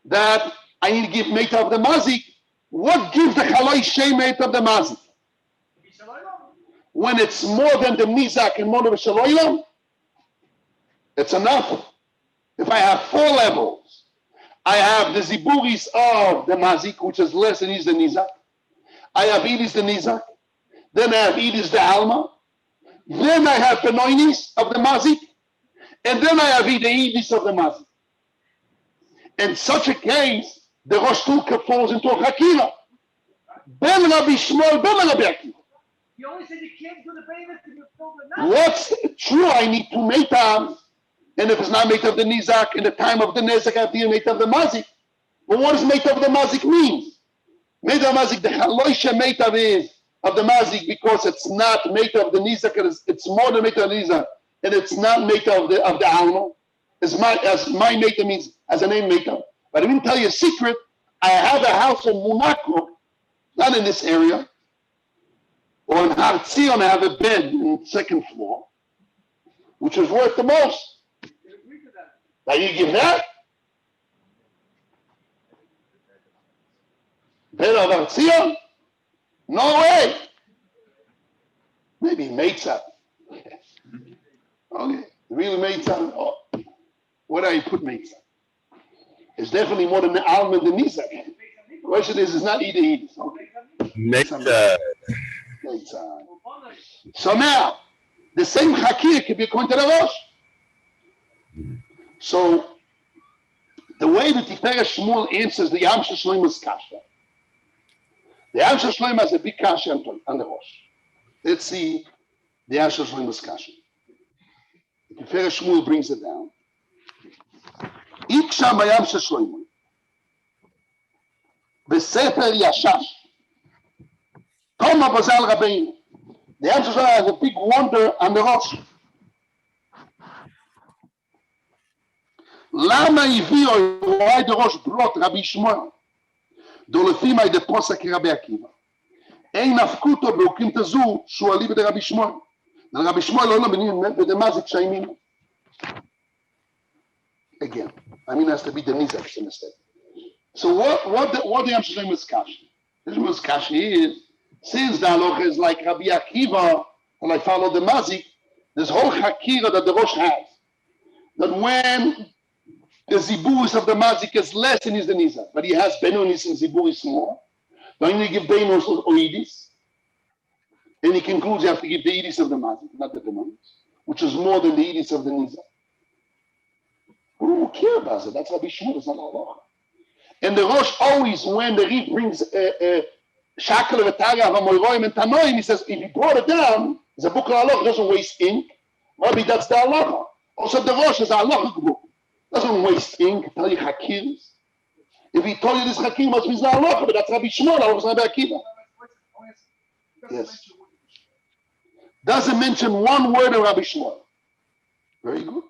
that I need to give Meitav of the Mazik. What gives the Chalai Shem Meitav of the Mazik? When it's more than the Nizak and more than the Shaloilam, it's enough. If I have four levels, I have the Ziburis of the Mazik, which is less than Idis the Nizak. I have Idis the Nizak. Then I have Idis the Alma. Then I have Benoinis of the Mazik. And then I have the Idis of the Mazik. In such a case, the Rosh Tulka falls into a Hakira. Ben Rabbi Shmuel, Ben Rabbi Akiva. You only said you can't do the Beinis if you fill the Nazir. What's true? I need to Meitav, and if it's not Meitav the Nizak, in the time of the Nezak, I have to Meitav the Mazik. But what does Meitav the Mazik mean? Meitav Mazik, the Chaloisha Meitav is of the Mazik because it's not Meitav the Nizak, it's more than Meitav the Nizak, and it's not Meitav of the Alma. As my Meitav means, as a name Meitav. But I didn't tell you a secret. I have a house in Monaco, not in this area, or in Har Zion, I have a bed in the second floor, which is worth the most. Now you give that? Bed of Har Zion? No way. Maybe Meitav. Okay, really Meitav. Oh, where do I put Meitav? It's definitely more than the Alma and the Nizak. The question is, it's not either. Okay. Meitav. So now, the same Hakir can be according to the Rosh. So, the way that Tiferet Shmuel answers the Yam Shloimo's Kasha, the Yam Shloimo has a big Kasha on the Rosh. Let's see the Yam Shloimo's Kasha. Tiferet Shmuel brings it down. Iksham Yam Shloimo. Besefer Yashash. Toma Bazal Rabbeinu. The Yam Shloimo has a big wonder on the Rosh. Lama Ivio, why the Rosh brought Rabbi Shmuel? דולפים על ידי פוסק רבי עקיבא. אין נפקותו באוקים תזו שהוא עלי בידי רבי שמואל. רבי שמואל לא למדים בדמה זה קשיינים. Again, I mean, it has to be the Nizak instead. So what the answer is Kashi? This Kashi is, since the halacha is like Rabbi Akiva, and I follow the Mazik, this whole Hakira that the Rosh has, that when the Ziburis of the Mazik is less than is the Nizak, but he has Benonis and Ziburis more, then you give Benos or Oidis, and he concludes you have to give the Edis of the Mazik, not the Benonis, which is more than the Edis of the Nizak. We don't care about it. That's Rabbi Shmuel. It's not halacha. And the Rosh always, when the Rif brings Shakel V'Tagya V'Moiroim and Tanoim, he says, if he brought it down, the book of halacha doesn't waste ink. Maybe that's the halacha. Also, the Rosh is a halachic book. Doesn't waste ink. Tell you hakirs. If he told you this hakir must be the halacha, but that's Rabbi Shmuel. Or Rabbi Akiva. Yes. Doesn't mention one word of Rabbi Shmuel. Very good.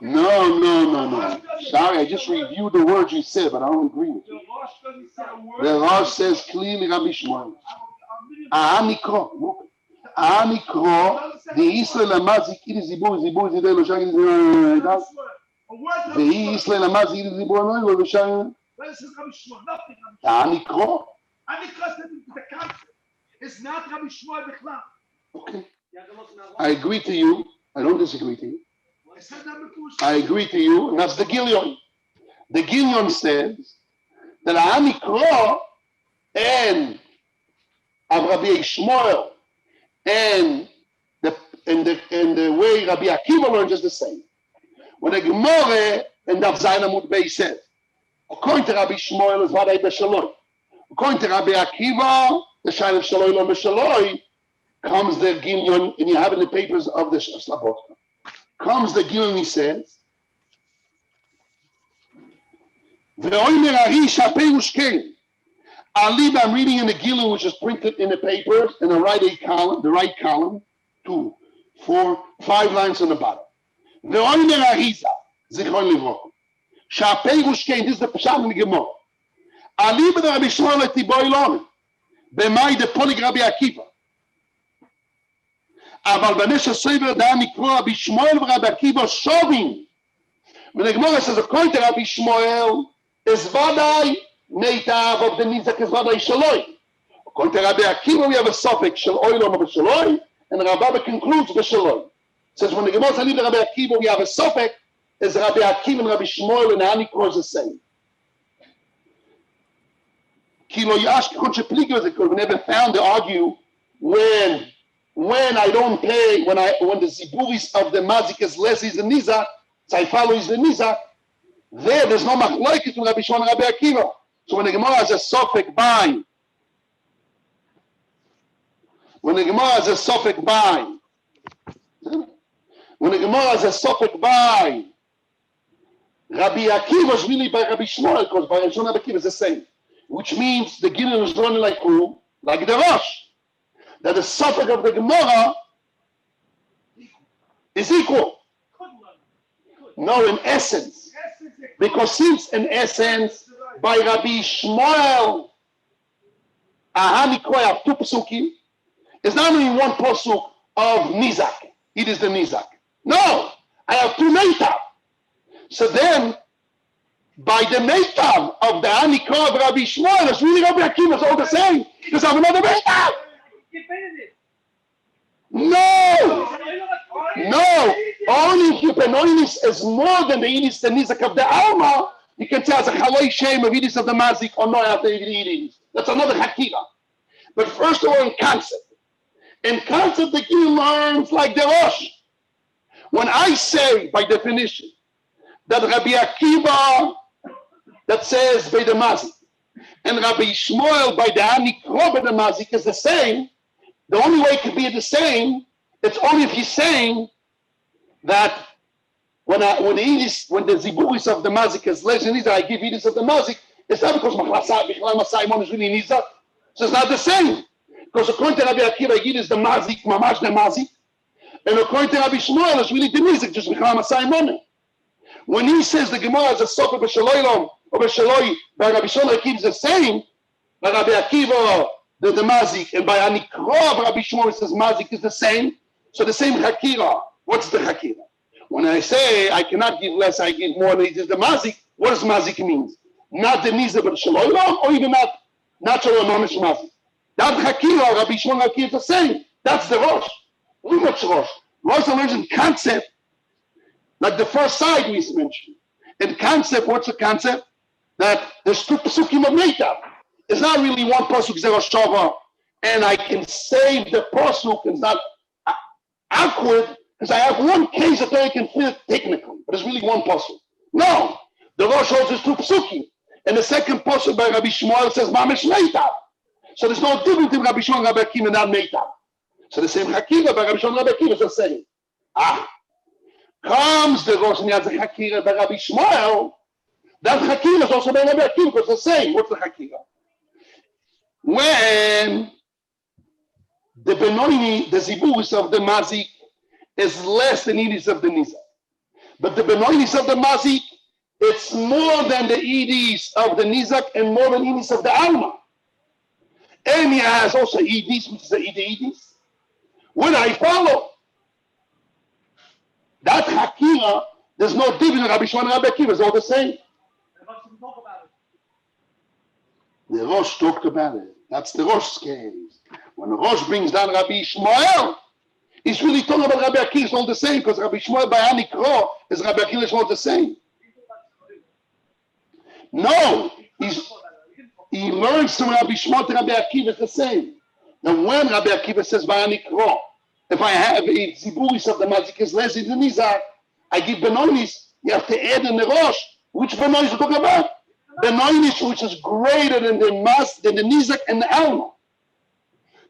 No. Sorry, I just reviewed the words you said, but I don't agree with you. The Rosh says clearly Rabbi Shmuel. Amikro, the Israel Amazik, it is Zibur, Zidel, Loshag, the Israel Amazik, it is Zibur, Loshag. Amikro. It's not Rabbi Shmuel Bechlam. Okay. I agree to you. I don't disagree to you. I agree to you, and that's the Gilyon. The Gilyon says that Amikro and Rabbi Shmuel and the way Rabbi Akiva learns is the same. When the Gemara and Daf Zayin Amud Bey says, according to Rabbi Shmuel is Vadai Beshaloi. According to Rabbi Akiva, the Shain of Shaloi Lo Beshaloi comes the Gilyon, and you have in the papers of the Slabotka. Comes the Gilyon, he says, Ve'oimer Arish HaPerush Ken. Aliba, I'm reading in the Gilyon, which is printed in the papers, in the right column, 2, 4, 5 lines on the bottom. Ve'oimer Ariza, Zichron Livroch. HaPerush Ken, this is the Pshat in the Gemara. Aliba the Rabbi Shmuel et Tiboy Lom. B'mai the Polig Rabbi Akiva. אבל במשך ספר דעה נקרא רבי שמואל ורבי עקיבא שווים. ונגמור says according to Rabbi Shmuel is ודאי Meitav of the Nizak is ודאי שלוי. According to Rabbi Akiva we have a suffix של oilom of שלוי, and Rabbi concludes בשלוי. Says when the Gemara says Rabbi Akiva we have a suffix is Rabbi Akiva and Rabbi Shmuel and Hanikro is the same. Kilo Yash we never found to argue when I don't pay, when the ziburis of the mazik is less is the nizak, so I follow is the nizak, There's no machlokes between Rabbi Shimon and Rabbi Akiva. So when the Gemara has a sofek by, when the Gemara has a sofek by, Rabbi Akiva is really by Rabbi Shmuel, because by Rabbi Shimon and Rabbi Akiva is the same. Which means the Gilin is running like who? Like the Rosh. That the sofek of the Gemara is equal. No, in essence. Because since in essence, by Rabbi Shmuel, Ahani Koy have two pasukim, it's not only one pasuk of Nizak. It is the Nizak. No, I have two Meitav. So then, by the Meitav of the Ahani Koy of Rabbi Shmuel, it's really Rabbi Akiva, it's all the same. Because I have another Meitav. No, only if Benoinis is more than the Inis, the Nizak of the Alma, you can tell it's a Chaloi Shem of Inis of the Mazik or no after Inis. That's another Hakira. But first of all, in concept. In concept, the kid learns like the Rosh. When I say, by definition, that Rabbi Akiva, that says by the Mazik, and Rabbi Shmuel by the Ani Kro by the Mazik is the same, the only way it could be the same, it's only if he's saying that when the Ziburis of the Mazik is less than Nizak, I give Edis of the Mazik, it's not because Masai is really Nizak. So it's not the same. Because according to Rabbi Akiva, Yid is the Mazik, Mamash the Mazik. And according to Rabbi Shmuel, it's really the Nizak, just Michal Masai Monen. When he says the Gemara is a Sofer B'Shaloilom, or B'Shaloi, by Rabbi Shmuel, it keeps the same, by Rabbi Akiva, the Mazik, and by Anikro of Rabbi Shmuel, it says Mazik is the same. So the same Hakira. What's the Hakira? When I say I cannot give less, I give more than it is the Mazik, what does Mazik mean? Not the Nizak B'Shaloilom, or even not Shalom Mamish Mazik. That Hakira, Rabbi Shimon Hakira is the same. That's the Rosh. Look at Rosh. Rosh learns in concept, like the first side we mentioned. In concept, what's the concept? That there's two pasukim of Meitav. It's not really one pasuk zero shava, and I can save the pasuk. It's not awkward because I have one case that I can fit technically, but it's really one pasuk. No, the Rosh holds is two pasukim, and the second pasuk by Rabbi Shmuel says Mamish Meitav. So there's no difference between Rabbi Shimon and Rabbi Akiva and that Meitav. So the same Hakira by Rabbi Shimon and Rabbi Akiva is the same. Comes the Rosh and has a Hakira by Rabbi Shmuel. That Hakira is also by Rabbi Akiva because it's the same. What's the Hakira? When the Benoni, the Ziburis of the Mazik, is less than Edis of the Nizak. But the Benoinis of the Mazik, it's more than the Edis of the Nizak and more than Edis of the Alma. And he has also Edis, which is the Edis. When I follow that Hakira, there's no difference in Rabbi Shimon and Rabbi Akiva, it's all the same. The Rosh talked about it. That's the Rosh's case. When the Rosh brings down Rabbi Shmuel, he's really talking about Rabbi Akiva, it's all the same, because Rabbi Shmuel by Anikro is Rabbi Akiva, it's all the same. No, he learns from Rabbi Shmuel to Rabbi Akiva, it's the same. Now when Rabbi Akiva says by Anikro, if I have a Ziburis of the Mazik is less than the Nizak, I give Benonis, you have to add in the Rosh. Which Benonis are talking about? Benonis, which is greater than the Nizak and the Alma.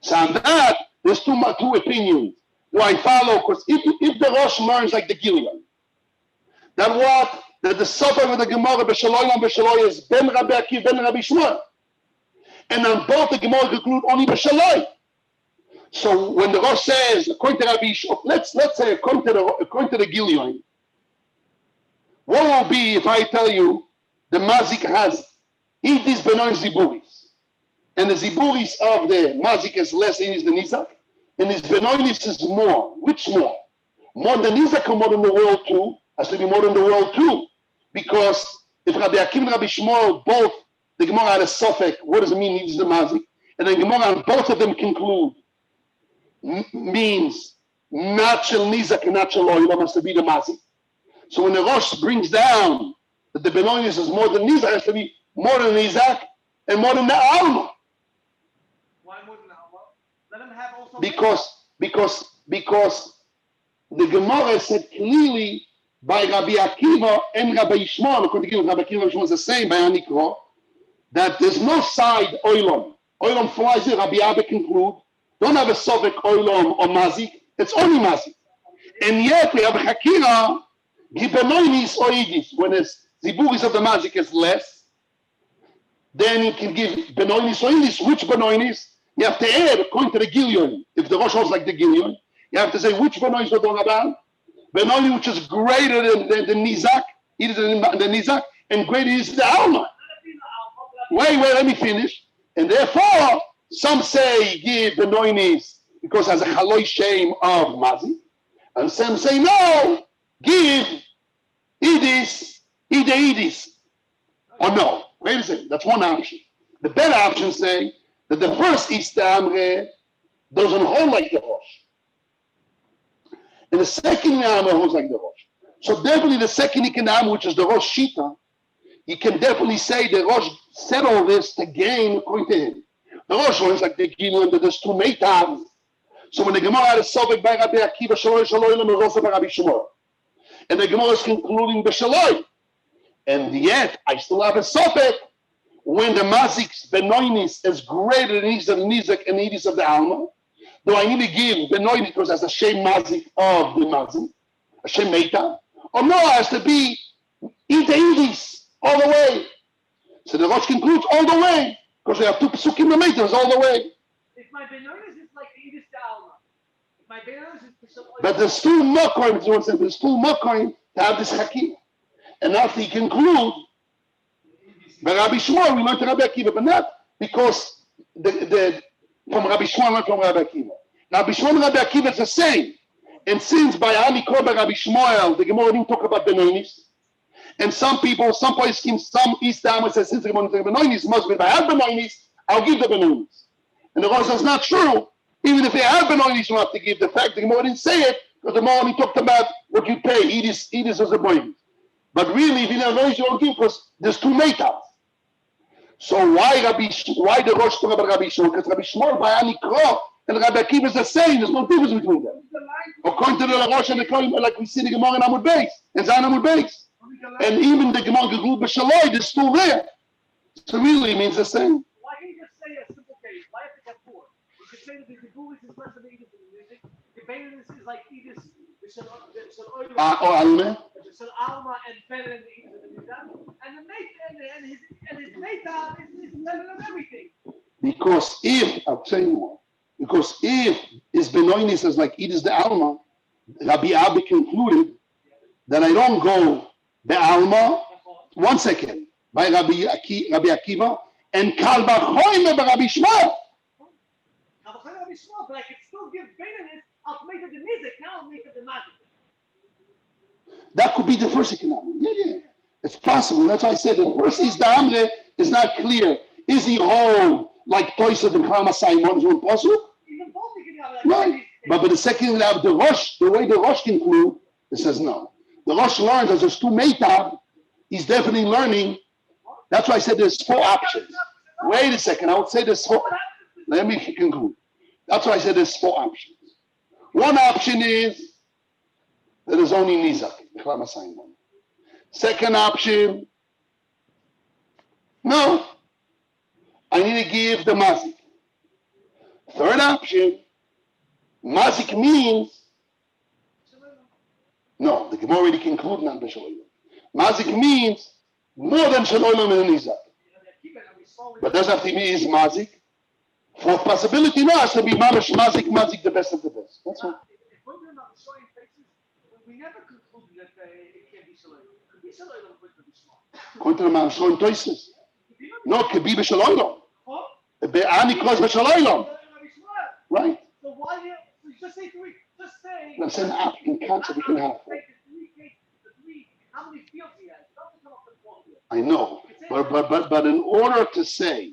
So on that, there's two opinions. Do I follow? Because if the Rosh learns like the Gilead, that what? That the Sofer of the Gemara, B'Shaloi and B'Shaloi is Ben Rabbi Akiva, Ben Rabbi Shmuel. And on both the Gemara conclude only B'Shaloi. So when the Rosh says, according to Rabbi Shmuel, let's say according to the Gilead, what will be if I tell you the Mazik has Edis Benoin Ziburis, and the Ziburis of the Mazik is less than the Nizak, and his Benoinis is more. Which more? More than Nizak or more than the world too? Has to be more than the world too. Because if Rabbi Akiva and Rabbi Shmuel both, the Gemara had a suffix, what does it mean Edis the Mazik? And then Gemara on both of them conclude, means not Shel Nizak and not Shel Oilam, has to be the Mazik. So when the Rosh brings down that the Benoinis is more than Nizak, it has to be more than Nizak and more than the Alma. Why more than Alma? Let him have also. Because the Gemara said clearly by Rabbi Akiva and Rabbi Yishmael, according to Rabbi Akiva, Yishmael is the same by Anikro, that there's no side oilom. Oilom flies in, Rabbi Abba conclude, don't have a Sovek oilom or mazik, it's only mazik. And yet we have a Hakira, Gibenoinis or Idis, when the ziburis of the mazik is less, then you can give Benoinis or Idis. Which Benoinis? You have to add according to the Gilyon. If the Rosh holds like the Gilyon, you have to say which Benoinis we're talking about. Benoni, which is greater than the Nizak, it is the Nizak, and greater is the Alma. Wait, let me finish. And therefore, some say give Benoinis because it has a Chaloi shame of Mazi. And some say no, give Idis, Idis. Or no, wait a second, that's one option. The better option say that the first Ista Amre doesn't hold like the Rosh. And the second Yama holds like the Rosh. So definitely the second Ikanam, which is the Rosh Shita, you can definitely say the Rosh said all this to gain according to him. The Rosh holds like the Gilon that there's two Meitav. So when the Gemara had a Sovek by Rabbi Akiva, Shaloi, and also by Rabbi Shmuel. And the Gemara is concluding the Shaloi. And yet, I still have a Sovek when the Mazik's Benoinis is greater than the Nizak and Idis of the Alma. Do I need to give Benoinis because that's a Shem Mazik of the Mazik, a Shem Meitav? Or no, it has to be Idis all the way. So the Rosh concludes all the way because we have two Pesukim and Meitavs all the way. If my Benoinis is like Idis to Alma. If my Benoinis is to But there's still Mokoim, if you want to say, there's still Mokoim to have this Hakim. And after he conclude, by Rabbi Shmuel, we learned to Rabbi Akiva, but not because from Rabbi Shmuel, not from Rabbi Akiva. Rabbi Shmuel and Rabbi Akiva is the same. And since by Amikor by Rabbi Shmuel, the Gemara didn't talk about Benoinis. And some people, some poskim, some East Amos says, since the Gemara didn't talk about Benoinis, must be if I have Benoinis, I'll give the Benoinis. And the Rosh says, not true. Even if they have Benoinis, you have to give. The fact the Gemara didn't say it, because the Gemara only talked about what you pay, Edis as a Benoinis. But really, if you have Benoinis, you don't give, because there's two Meitavs. So why the Rosh talk about Rabbi Shmuel? Because Rabbi Shmuel by Anikro and Rabbi Akiva is the same. There's no difference between them. According to the Rosh and the Kohen, like we see the Gemara in Amud Beis, and Zayin Amud Beis. And even the Gemara Gegul B'Shaloi is still there. So really it means the same. Why can't you just say a simple case? Why have to get four? You could say that the Gegul is less than the Edis in the music. The Beinis is like Edis, Alma and better than the Edis in the music. And the Meitav and his Meitav is better than everything. Because if, I'll tell you more, because if his Benoinis is like Edis the Alma, Rabbi Abba concluded that I don't go the Alma, 1 second, by Rabbi Akiva, and Kal Bachoyme by Rabbi Shmuel. But I could still give Beinis, I'll make it the music, now I'll make it the magic. That could be the first economic. Yeah. It's possible. That's why I said the first is the Amre is not clear. Is he whole like Toysef and Chama Simon is one possible? Even both you can have like Right. But the second we have the Rosh, the way the Rosh conclude, it says no. The Rosh learns as there's two Meitav, he's definitely learning. That's why I said there's four options. Wait a second, I would say there's four. Let me conclude. That's why I said there's four options. One option is that there's only Nizak, Chama Simon. Second option, no, I need to give the Mazik. Third option, Mazik means, no, the Gemara already concluded on B'Shaloyim. Mazik means more than Shaloyim and Nizak. But doesn't have to be his Mazik. For possibility, no, it has to be Mamash Mazik, the best of the best. That's all. We never concluded that it can't be Shaloyim. It could be Shaloyim, but it could be small. According to the Mamash Toises. No, it could be B'Shaloyim. Ani close B'Shaloyim. Right. So why do you just say three? Just say. I'm saying in concept you can have. How many fields he has? Don't come up with one field. I know, but in order to say,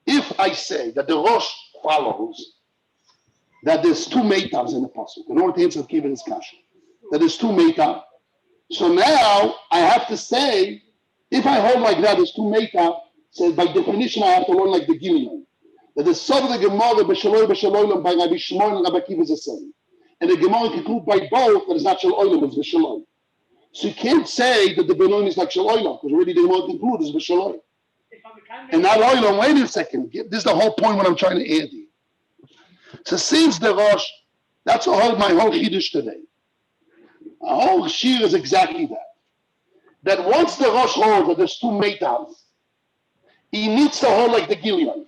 if I say that the Rosh follows that there's two Meitavs in the pasuk, in order to answer Kiva's discussion, that there's two Meitav. So now I have to say, if I hold like that, there's two Meitav. So by definition, I have to learn like the Gilyon. That the sub of the Gemara B'Shaloi by Rabbi Shmuel and Rabbi Akiva is the same. And the Gemara conclude by both that it's not Shal Olam, it's B'Shaloi. So you can't say that the Benoin is like Shaloylam, because already they want to include is B'Shaloy. And not Oilam, wait a second. This is the whole point what I'm trying to add here. So since the Rosh, that's my whole Chiddush today. Our whole Shir is exactly that. That once the Rosh holds that there's two Meitavs, he needs to hold like the Gilead.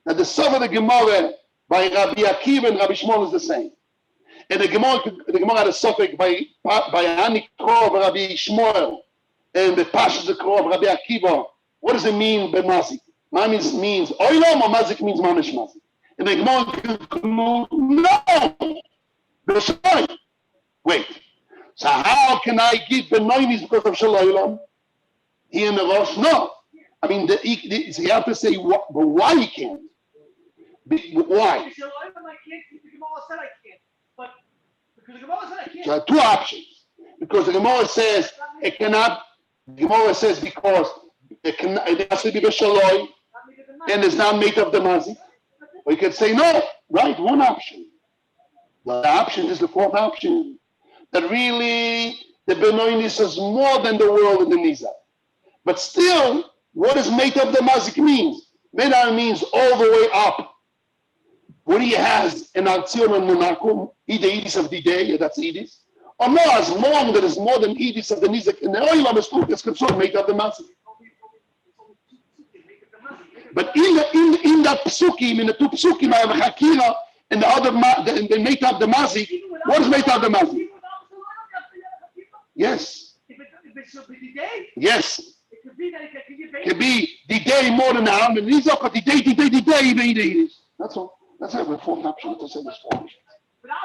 That the sum of the Gemara by Rabbi Akiva and Rabbi Shmuel is the same. And the Gemara had a suffix by Ani Kro of Rabbi Shmuel and the Pashas of Kro of Rabbi Akiva. What does it mean by Mazik? Mazik means Oilam or Mazik means Mamish Mazik. And the Gemara no. Wait. So how can I give Benoinis because of Shaloylam? Here in the Rosh? No. I mean, so you have to say, but why you can't? Why? So there are two options. Because the Gemara says it cannot. The Gemara says because it has to be B'Shaloy and it's not made of the Mazik. Or you could say no. Right? One option. The option is the fourth option. That really the Benoinis is more than the world in the Nizak. But still, what does Meitav the Mazik means? Meitav means all the way up. What he has in Al-Tzion and Monaco, the Edis of the day, that's Edis. Or no, as long that is more than Edis of the Nizak in the Oilam is considered Meitav the Mazik. But in that Psukim, in the two Psukim, I have a Hakira and the other, the Meitav the Mazik. What is Meitav the Mazik? Yes. Yes. It could be the day more than the arm and these are the day, even. That's all. That's the fourth option. To say this fourth option. But I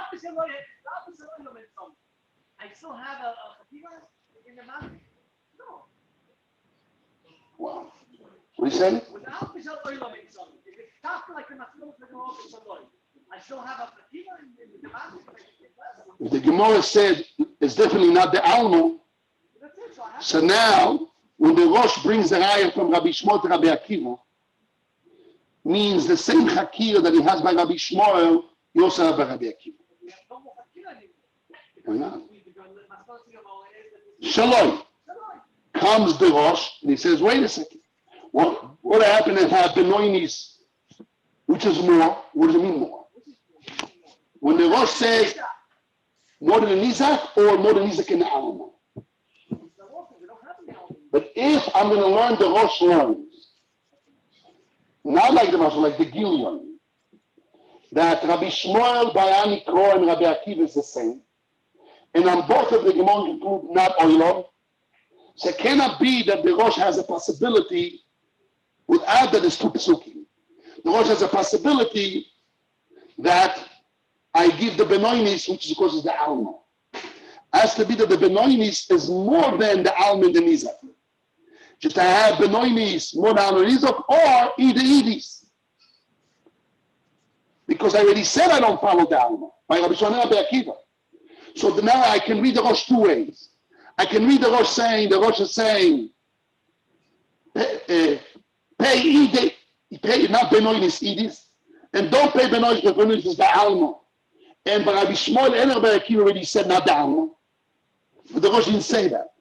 still have a in the mountain. No. Wow. What do you say? Without the Oilam in some, if it's tough like the Maslow, I still have a in the mountain. If the Gemara said it's definitely not the Alma, so now when the Rosh brings the Raya from Rabbi Shmuel to Rabbi Akiva, means the same Hakira that he has by Rabbi Shmuel, he also has by Rabbi Akiva. Why not? Shalom. Comes the Rosh and he says, wait a second. What happened if I have Benoinis? Which is more? What does it mean more? When the Rosh says more than a Nizak or more than Nizak in the Alma. But if I'm going to learn the Rosh learns, not like the Rosh, like the Gilead, that Rabbi Shmuel, Bayani, Kro, and Rabbi Akiva is the same, and on both of the Gemara include not Oilam, so it cannot be that the Rosh has a possibility without that it's two Pesukim. The Rosh has a possibility that I give the Benoinis, which is because it's the Alma. Has to be that the Benoinis is more than the Alma and the Nizak. Just to have Benoinis more than Alma and Nizak, or either Edis. Because I already said I don't follow the Alma by Rabbi Shana Rabbi Akiva. So now I can read the Rosh two ways. I can read the Rosh saying, pay not Benoinis Edis, and don't pay Benoinis, but Benoinis is the Alma. And Rabbi Shmuel and Rabbi Akiva already said not the Alma. But the Rosh didn't say that.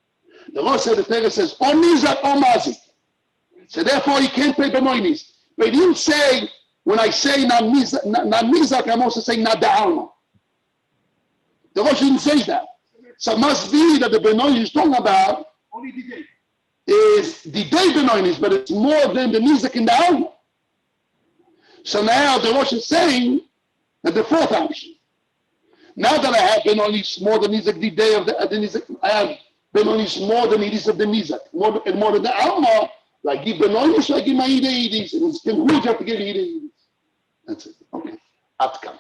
The Rosh said, the Torah says, or Nizak or Mazik. So therefore, you can't pay Benoinis. But he didn't say, when I say not Nizak, I'm also saying not the Alma. The Rosh didn't say that. So it must be that the Benoinis is talking about only the day. Is the day Benoinis, but it's more than the Nizak in the Alma. So now the Rosh is saying that the fourth option. Now that I have Benoinis more than Nizak, the day of the Nizak, I have Benoinis more than Edis of the Nizak, more than the Alma. I give Benoinis, so I give my Edis, and it's concludes you have to give Edis. That's it. Okay. Outcome.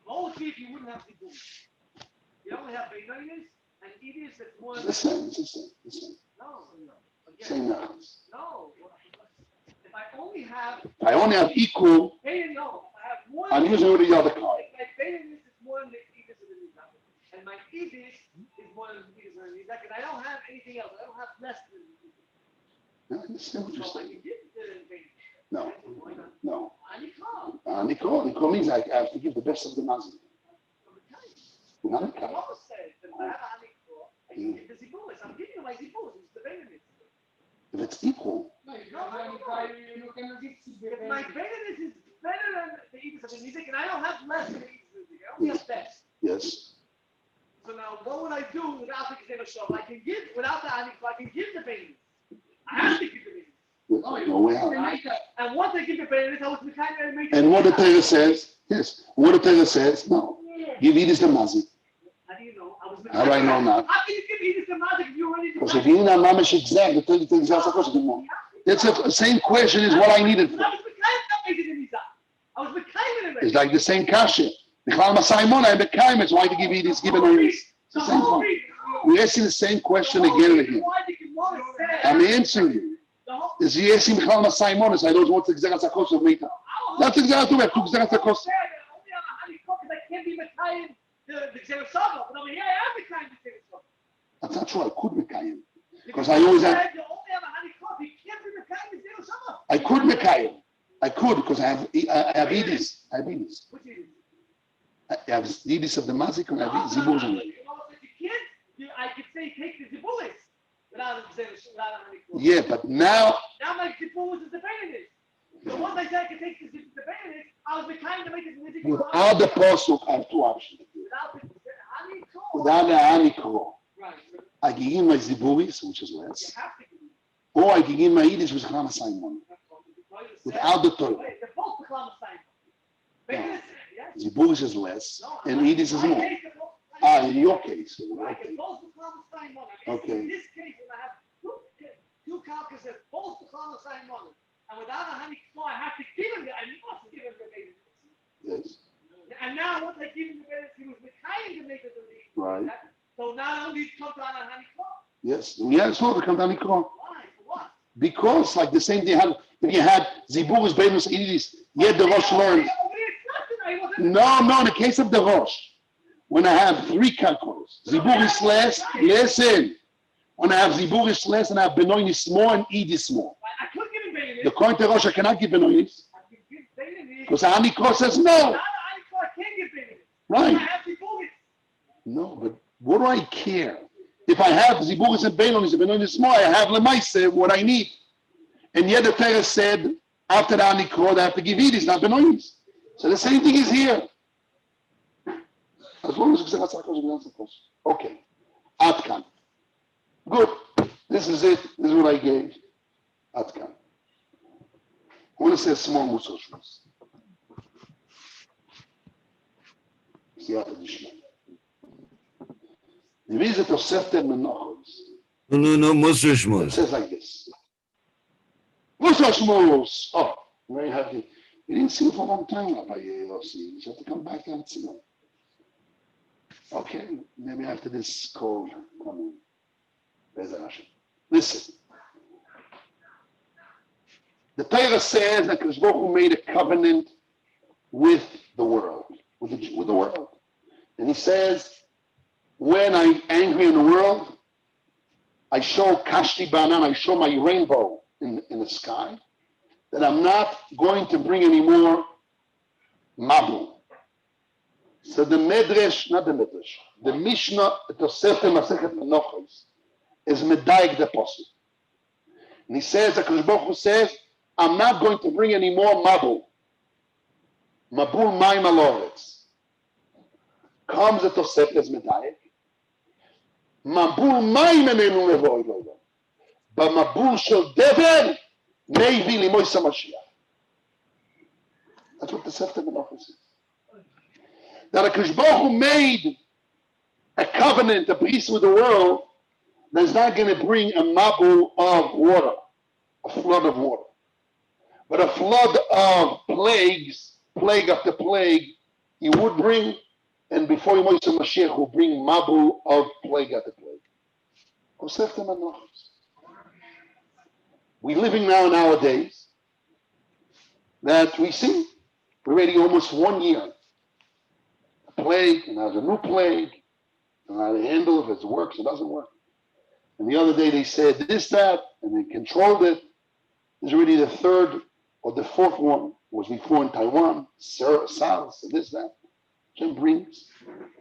Mostly, if you wouldn't have to do it. You only have Benoinis and Edis that's more than. The same. No. Again, Same now. no. If I only have equal. I have more. I'm using the other card. My Benoinis is more than the Edis of the Nizak, and my Edis is more than the Edis of the Nizak, and I don't have anything else. I don't have less than the Edis. I understand what you're So saying. No. No. Nicole. Nicole means I have to give the best of the Nazir. Not a card. Says that I have a Nicole, I give it's equal. No. If my benefit is better than the Edis of the music, and I don't have less than the Edis of the music, I only have less. Yes. So now, what would I do without the Kseva Shov? I can give, without the Anikla, I can give the benefit. I have to give the benefit. No way out. And once I give the benefit, I was the kind of make. And what the Torah says, yes. What the Torah says, no. Give Edis the mazik. How do you know? How do I know now? How can you give Edis the mazik if you already? Because if you're not mamish exact, the Torah things are supposed to be more. That's the same question is what I needed for. I was the It's like the same kasha. Michal Masaimon, I'm the kaim. It's why to give Edis, give it Edis. It's the same point. We're asking the same question again and again. I'm answering you. Is he asking Michal Masaimon? I don't know what's the exact sakos of Meitav. That's exactly what two exact sakos. I can't be Mekayim the Kseva Shov, but over here I am Mekayim the Kseva Shov. That's not true. I could Mekayim. Because I always have. You only have a honeycomb. You can't be Mekayim the Kseva Shov. I could Mekayim. I could because I have Edis. I have Edis. Which Edis? I have Edis of the mazik and I have Ziburs on it. I could say take the Zibulis without a honeycomb. Yeah, but now. Now my Zibulis is the benefit. So once I said I could take the benefit, I was Mekayim to make it music. Without the posuk, I have two options. Without the honeycomb. Without the honeycomb. Right. I can give my Ziburis, which is You less. have to give me. Or I can give my Edis, which is Chama Simon. Without the Torah. They're both the Klama Simon. Ziburis is less, and Edis is more. In your case. Right, it's both the Klama Simon. Okay. In this case, when I have two calculus that both the Klama Simon, and without a honeycomb, I have to give him I must give him the baby. Yes. And now once I give him the baby, he was Mekayim to make it the baby. Right. So now only comes on a honeycomb. Yes. Yeah, it's all the Kantan Ikro. Why? For what? Because, like the same thing, if you had Ziburis, Benus, Edis, yet the Rosh learned. No, in the case of the Rosh, when I have three calculus, Ziburis less, listen. When I have Ziburis less and I have Benoinis more and Edis more. I could give him baby. The coin to Rosh, I cannot give Benoinis. Because Ani Cross says no. Right. No, but what do I care? If I have Ziburis and Benoinis and Benoinis more, I have Lemaise, what I need. And yet the Torah said, after the Ani Cross, I have to give Edis, not Benoinis. So the same thing is here. As long as it's okay. Atkan. Good. This is it. This is what I gave. Atkan. I want to say a small Musar first. The visit of Sefter Menachos. No, Musar It Shmuz. says like this. Musar Shmuz. Oh, I'm very happy. We didn't see him for a long time, Rabbi Yossi. You have to come back and see him. Okay, maybe after this call, come on. Listen. The Torah says that Kadosh Baruch Hu made a covenant with the world, with the world. And he says, when I'm angry in the world, I show Kashti Banan, I show my rainbow in the sky, that I'm not going to bring any more Mabu. So the Medrash, not the Medrash, the Mishnah, Tosefta Masechet Menachos, is Medayik the Apostle. And he says, the Kadosh Baruch Hu says, I'm not going to bring any more Mabul. Mabul Maim Aloretz. Comes the Tosefta as Medayik. Mabul Maim Enenu Levoy Lodo. But Mabul Shel Dever, Neivi Limoisa Mashiach. That's what the Tosefta Menachos says. That HaKadosh Baruch Hu made a covenant, a peace with the world, that's not going to bring a mabul of water, a flood of water. But a flood of plagues, plague after plague, he would bring, and before Moshe Mashiach will bring mabul of plague after plague. We're living now nowadays that we see, we're already almost 1 year. Plague, and there's a new plague, and how to handle if it works, it doesn't work. And the other day they said this, that, and they controlled it. There's already the third or the fourth one, it was before in Taiwan, SARS, this, that. It brings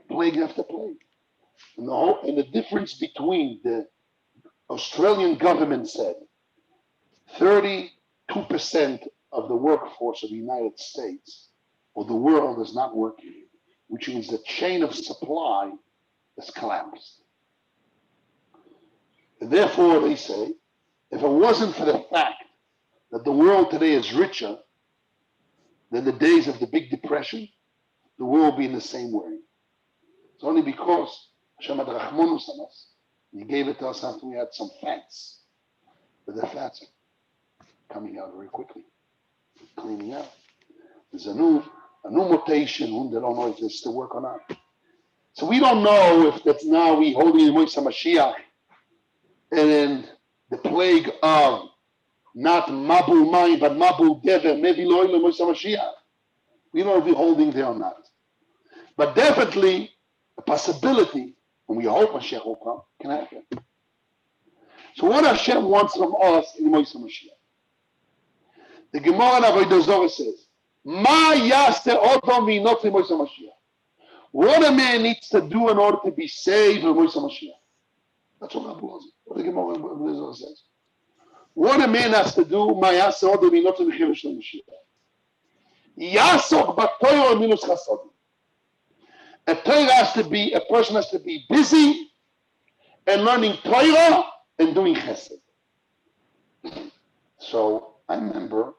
plague after plague. And the difference between the Australian government said 32% of the workforce of the United States or the world is not working, which means the chain of supply has collapsed. And therefore, they say, if it wasn't for the fact that the world today is richer than the days of the Big Depression, the world will be in the same way. It's only because Hashem had Rachmanus on us. He gave it to us after we had some fats. But the fats are coming out very quickly, cleaning out. There's a new mutation, and they don't know if they still work or not. So we don't know if that's now we holding the Moishe Mashiach, and then the plague of not Mabul Mayim, but Mabul Dever, maybe Lo'il Moishe Mashiach. We don't know if we're holding there or not. But definitely, a possibility, and we hope Mashiach will come, can happen. So what Hashem wants from us in Moishe Mashiach? The Gemara in Avodah Zarah says, Ma yaseh odom v'inot Moishe Mashiach. What a man needs to do in order to be saved in Moishe Mashiach. That's what the Gemara in Avodah Zarah says. What a man has to do, Ma yaseh odom v'inot Moishe Mashiach. Yasok b'Torah minus chasadim. A person has to be busy and learning Torah and doing chesed. So I remember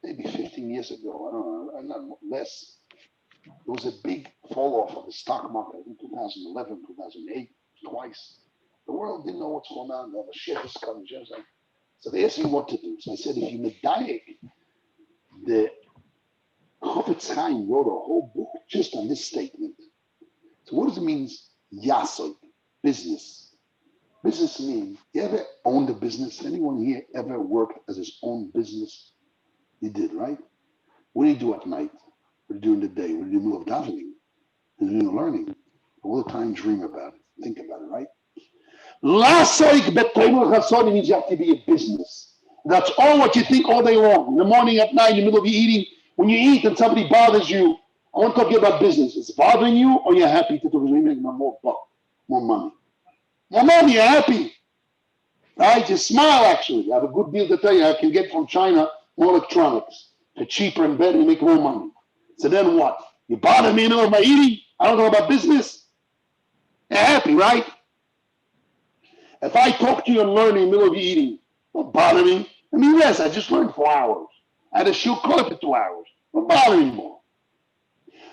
maybe 15 years ago, I don't know, less, there was a big fall off of the stock market in 2011, 2008, twice. The world didn't know what's going on. The sheikh is coming. So they asked me what to do. So I said, if you medayek, the Chofetz Chaim wrote a whole book just on this statement. So what does it mean, yasoy, business? Business means, you ever owned a business? Anyone here ever worked as his own business? You did, right? What do you do at night? What do you do in the day? What do you do in the middle of davening? What do you do learning? All the time dream about it, think about it, right? Lasoik betoinu chasod means you have to be a business. That's all what you think all day long. In the morning, at night, in the middle of your eating, when you eat and somebody bothers you, I want to talk to you about business. It's bothering you, or you're happy to talk to you, make more money. More money, you're happy. Right? You smile, actually. You have a good deal to tell you. I can get from China more electronics. They're cheaper and better, you make more money. So then what? You bother me in the middle of my eating? I don't know about business? You're happy, right? If I talk to you and learn in the middle of your eating, don't bother me. I mean, yes, I just learned 4 hours. I had a shoe call for 2 hours. Don't bother me more.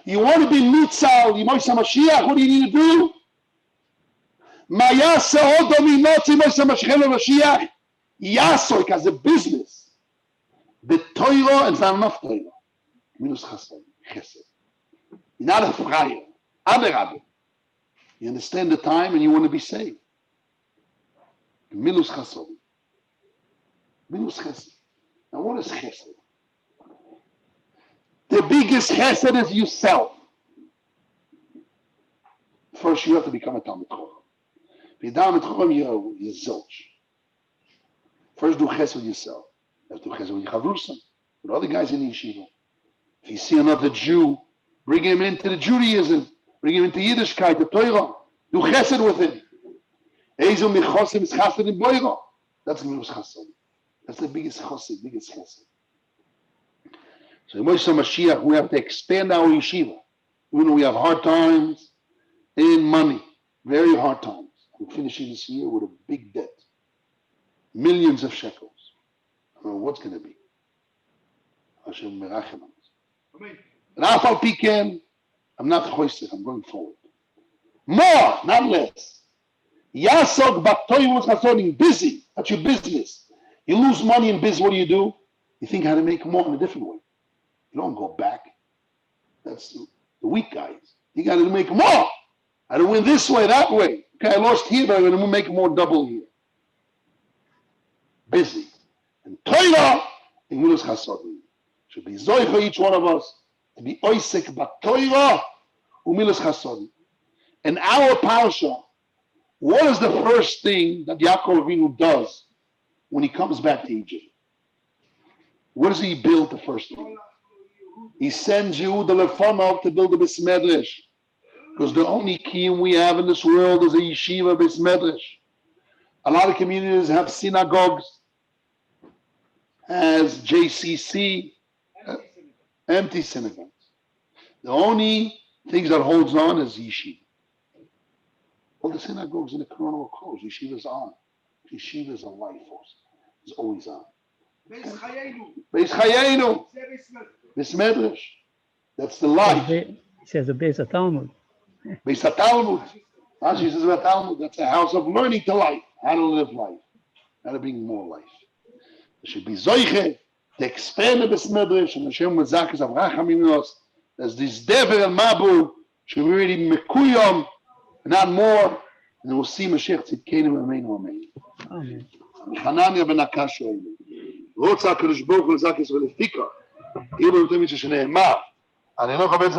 You want to be Mitzal, Moishe Mashiach, what do you need to do? Yasoik as a business. The Torah is not enough Torah. Minus chesed. You're not a friar. Adarabah. You understand the time and you want to be saved. Minus chesed. Minus chesed. Now what is chesed? The biggest chesed is yourself. First, you have to become a Talmid Chacham. If you're Talmid Chacham, you're zilch. First, do chesed with yourself. You have to do chesed with your chavrusim, with other guys in the yeshiva. If you see another Jew, bring him into the Judaism, bring him into Yiddishkeit, the Torah. Do chesed with him. Eizum michosim is chesed in boira. That's the biggest chesed. That's the biggest chesed, biggest chesed. So in Moshe Mashiach, we have to expand our yeshiva. Even though we have hard times in money, very hard times. We're finishing this year with a big debt. Millions of shekels. I don't know what's going to be. Hashem merachem on us. And Afal Piken, I'm not choisek, I'm going forward. More, not less. Yasok b'toy was chasodim, busy. That's your business. You lose money in business, what do? You think how to make more in a different way. You don't go back. That's the weak guys. You got to make more. I don't win this way, that way. Okay, I lost here, but I'm going to make more double here. Busy. And Torah, in Milos Chasodim, should be Zoy for each one of us to be Oisek B'Torah u'Milos Chasodim. And our parasha, what is the first thing that Yaakov Avinu does when he comes back to Egypt? What does he build the first thing? He sends Yehuda Lefonov to build a Beis Medrash. Because the only kiyum we have in this world is a yeshiva Beis Medrash. A lot of communities have synagogues. has JCC, empty synagogues. The only things that holds on is yeshiva. All the synagogues in the Corona were closed. Yeshiva's on. Yeshiva is a life force. It's always on. Beis Chayenu. Beis Chayenu. Beis Medrash. That's the life. It says the base of Talmud. Beis HaTalmud. Rashi says about Talmud. That's a house of learning to life. How to live life. How to bring more life. There should be Zoiche. To expand the Beis Medrash. And Hashem with Zakis of Rachaminos. There's this Dever and Mabu. Should be really Mekuyom. Not more. And we'll see Mashiach Tzidkenu Ameinu Ameinu. Amen. חנניה בן הקש שואל, רוצה הקדוש ברוך הוא לזקס ולפיקה, כאילו נותן מישהו שנאמר, אני לא מכבד